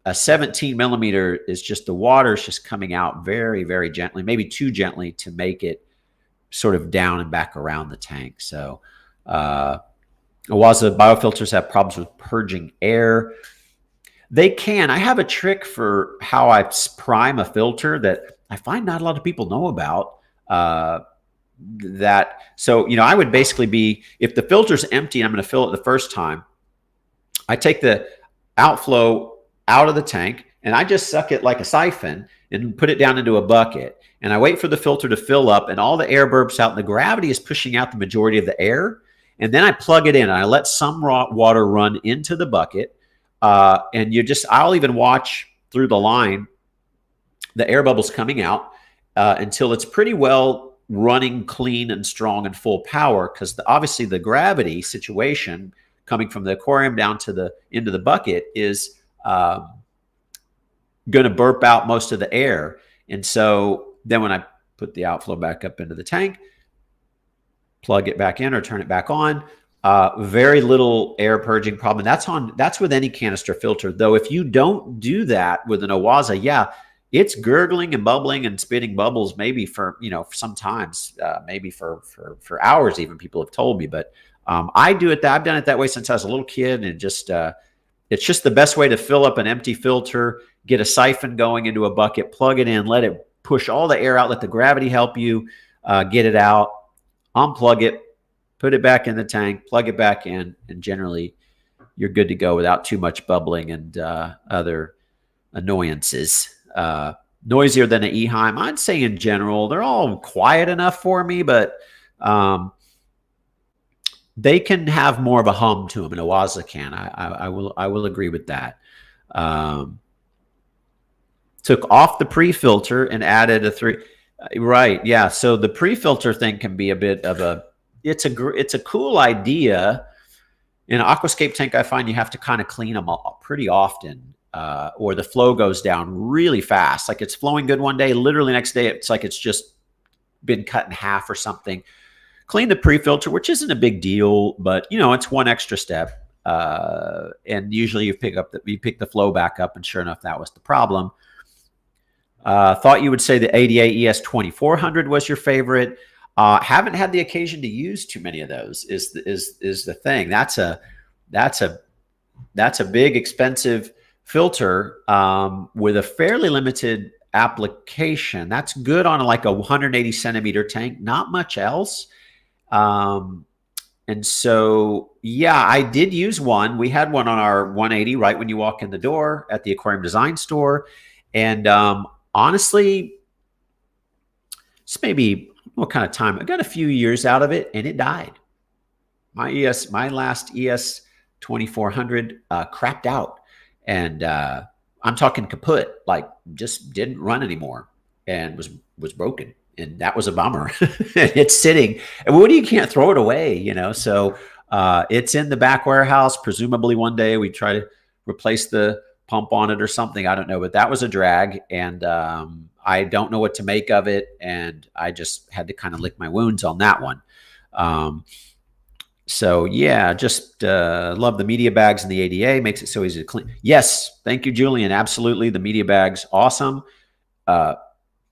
a 17 millimeter is just, the water is just coming out very, very gently, maybe too gently to make it sort of down and back around the tank. So Awaza biofilters have problems with purging air. They can. I have a trick for how I prime a filter that I find not a lot of people know about. So, I would basically be, if the filter's empty and I'm going to fill it the first time, I take the outflow out of the tank and I just suck it like a siphon and put it down into a bucket. And I wait for the filter to fill up and all the air burps out and the gravity is pushing out the majority of the air. And then I plug it in and I let some raw water run into the bucket. And I'll even watch through the line, the air bubbles coming out until it's pretty well running clean and strong and full power. Because obviously the gravity situation coming from the aquarium down to into the bucket is going to burp out most of the air. And so then when I put the outflow back up into the tank, plug it back in or turn it back on, very little air purging problem. That's with any canister filter. Though if you don't do that with an Awaza, yeah, it's gurgling and bubbling and spitting bubbles maybe for, sometimes maybe for hours even, people have told me. But I do it I've done it that way since I was a little kid, and it's just the best way to fill up an empty filter, get a siphon going into a bucket, plug it in, let it push all the air out, let the gravity help you get it out, unplug it, put it back in the tank, plug it back in, and generally you're good to go without too much bubbling and other annoyances. Noisier than an Eheim, I'd say in general. They're all quiet enough for me, but they can have more of a hum to them, and Owaza can. I will agree with that. Took off the pre-filter and added a 3. Right, yeah. So the pre-filter thing can be a bit of a. It's a cool idea. In an aquascape tank, I find you have to kind of clean them all pretty often, or the flow goes down really fast. Like it's flowing good one day, literally next day it's like it's just been cut in half or something. Clean the pre-filter, which isn't a big deal, but you know it's one extra step. And usually you pick the flow back up, and sure enough, that was the problem. Thought you would say the ADA ES 2400 was your favorite. Haven't had the occasion to use too many of those. Is the thing. That's a big expensive filter with a fairly limited application. That's good on like a 180 centimeter tank. Not much else. And so, yeah, I did use one. We had one on our 180 right when you walk in the door at the Aquarium Design Store. And honestly, it's maybe what kind of time? I got a few years out of it, and it died. My last ES 2400 crapped out. And I'm talking kaput, like just didn't run anymore and was broken. And that was a bummer. It's sitting. And what do you can't throw it away, you know? So it's in the back warehouse. Presumably one day we try to replace the pump on it or something. I don't know, but that was a drag. And I don't know what to make of it. And I just had to kind of lick my wounds on that one. So yeah, just love the media bags and the ADA. Makes it so easy to clean. Yes. Thank you, Julian. Absolutely. The media bags, awesome.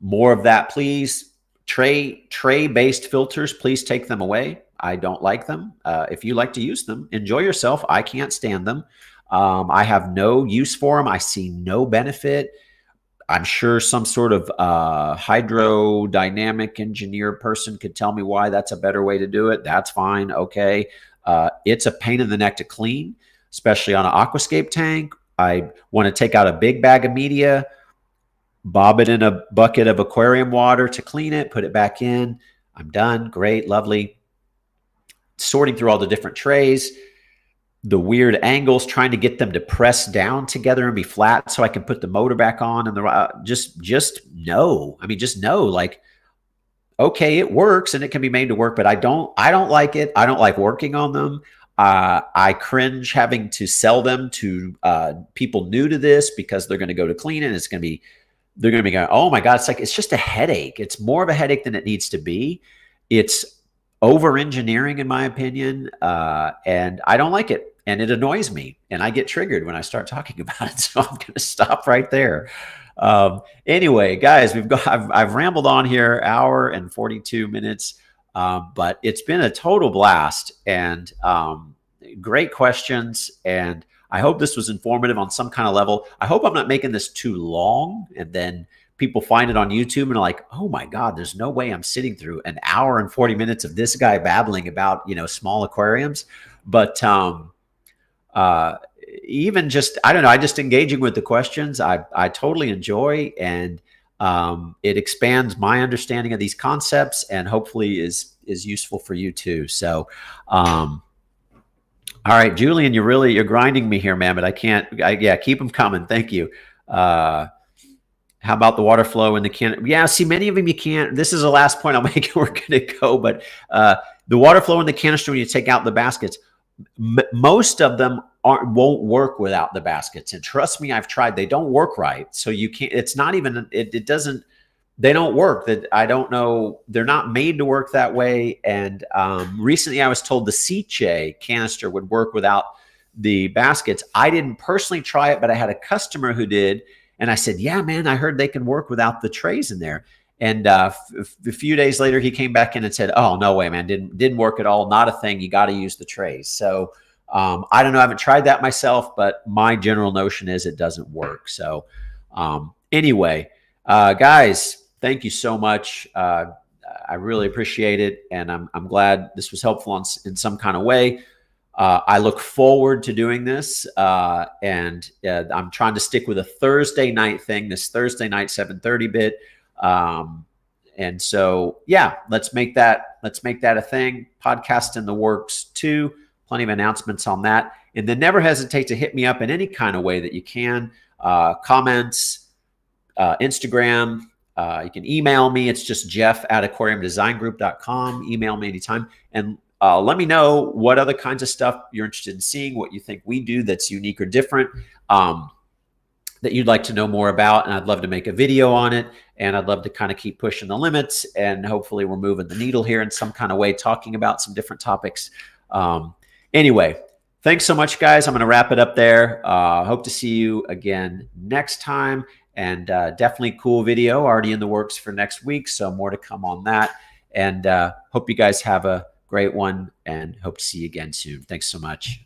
More of that, please. Tray-based filters, please take them away. I don't like them. If you like to use them, enjoy yourself. I can't stand them. I have no use for them. I see no benefit. I'm sure some sort of hydrodynamic engineer person could tell me why that's a better way to do it. That's fine. Okay. It's a pain in the neck to clean, especially on an aquascape tank. I want to take out a big bag of media, bob it in a bucket of aquarium water to clean it, put it back in. I'm done. Great. Lovely. Sorting through all the different trays, the weird angles, trying to get them to press down together and be flat so I can put the motor back on. And just no. I mean, just no. Like, okay, it works and it can be made to work, but I don't like it. I don't like working on them. I cringe having to sell them to people new to this because they're going to go to clean it. And they're going to be going, oh my God, it's just a headache. It's more of a headache than it needs to be. It's over-engineering, in my opinion, and I don't like it, and it annoys me, and I get triggered when I start talking about it, so I'm going to stop right there. Anyway, guys, I've rambled on here, hour and 42 minutes, but it's been a total blast, and great questions, and I hope this was informative on some kind of level. I hope I'm not making this too long, and then people find it on YouTube and are like, oh my God, there's no way I'm sitting through an hour and 40 minutes of this guy babbling about, you know, small aquariums. But even just, I don't know, just engaging with the questions, I totally enjoy, and it expands my understanding of these concepts and hopefully is useful for you too. So, all right, Julian, you're grinding me here, man, but yeah, keep them coming. Thank you. How about the water flow in the can? Yeah, see, many of them you can't. This is the last point I'll make. We're going to go, but the water flow in the canister when you take out the baskets, most of them won't work without the baskets. And trust me, I've tried. They don't work right. So you can't. It's not even. It doesn't. They don't work. That I don't know. They're not made to work that way. And recently, I was told the Seachem canister would work without the baskets. I didn't personally try it, but I had a customer who did. And I said, yeah, man, I heard they can work without the trays in there. And a few days later, he came back in and said, oh, no way, man, didn't work at all. Not a thing. You got to use the trays. So I don't know. I haven't tried that myself, but my general notion is it doesn't work. So anyway, guys, thank you so much. I really appreciate it. And I'm glad this was helpful in some kind of way. I look forward to doing this, and I'm trying to stick with a Thursday night thing, this Thursday night 7:30 bit. And so, yeah, let's make that a thing. Podcast in the works too. Plenty of announcements on that. And then never hesitate to hit me up in any kind of way that you can. Comments, Instagram. You can email me. It's just jeff@aquariumdesigngroup.com. Email me anytime. And let me know what other kinds of stuff you're interested in seeing, what you think we do that's unique or different, that you'd like to know more about. And I'd love to make a video on it. And I'd love to kind of keep pushing the limits. And hopefully we're moving the needle here in some kind of way, talking about some different topics. Anyway, thanks so much, guys. I'm going to wrap it up there. Hope to see you again next time. And definitely cool video already in the works for next week. So more to come on that. And hope you guys have a great one, and hope to see you again soon. Thanks so much.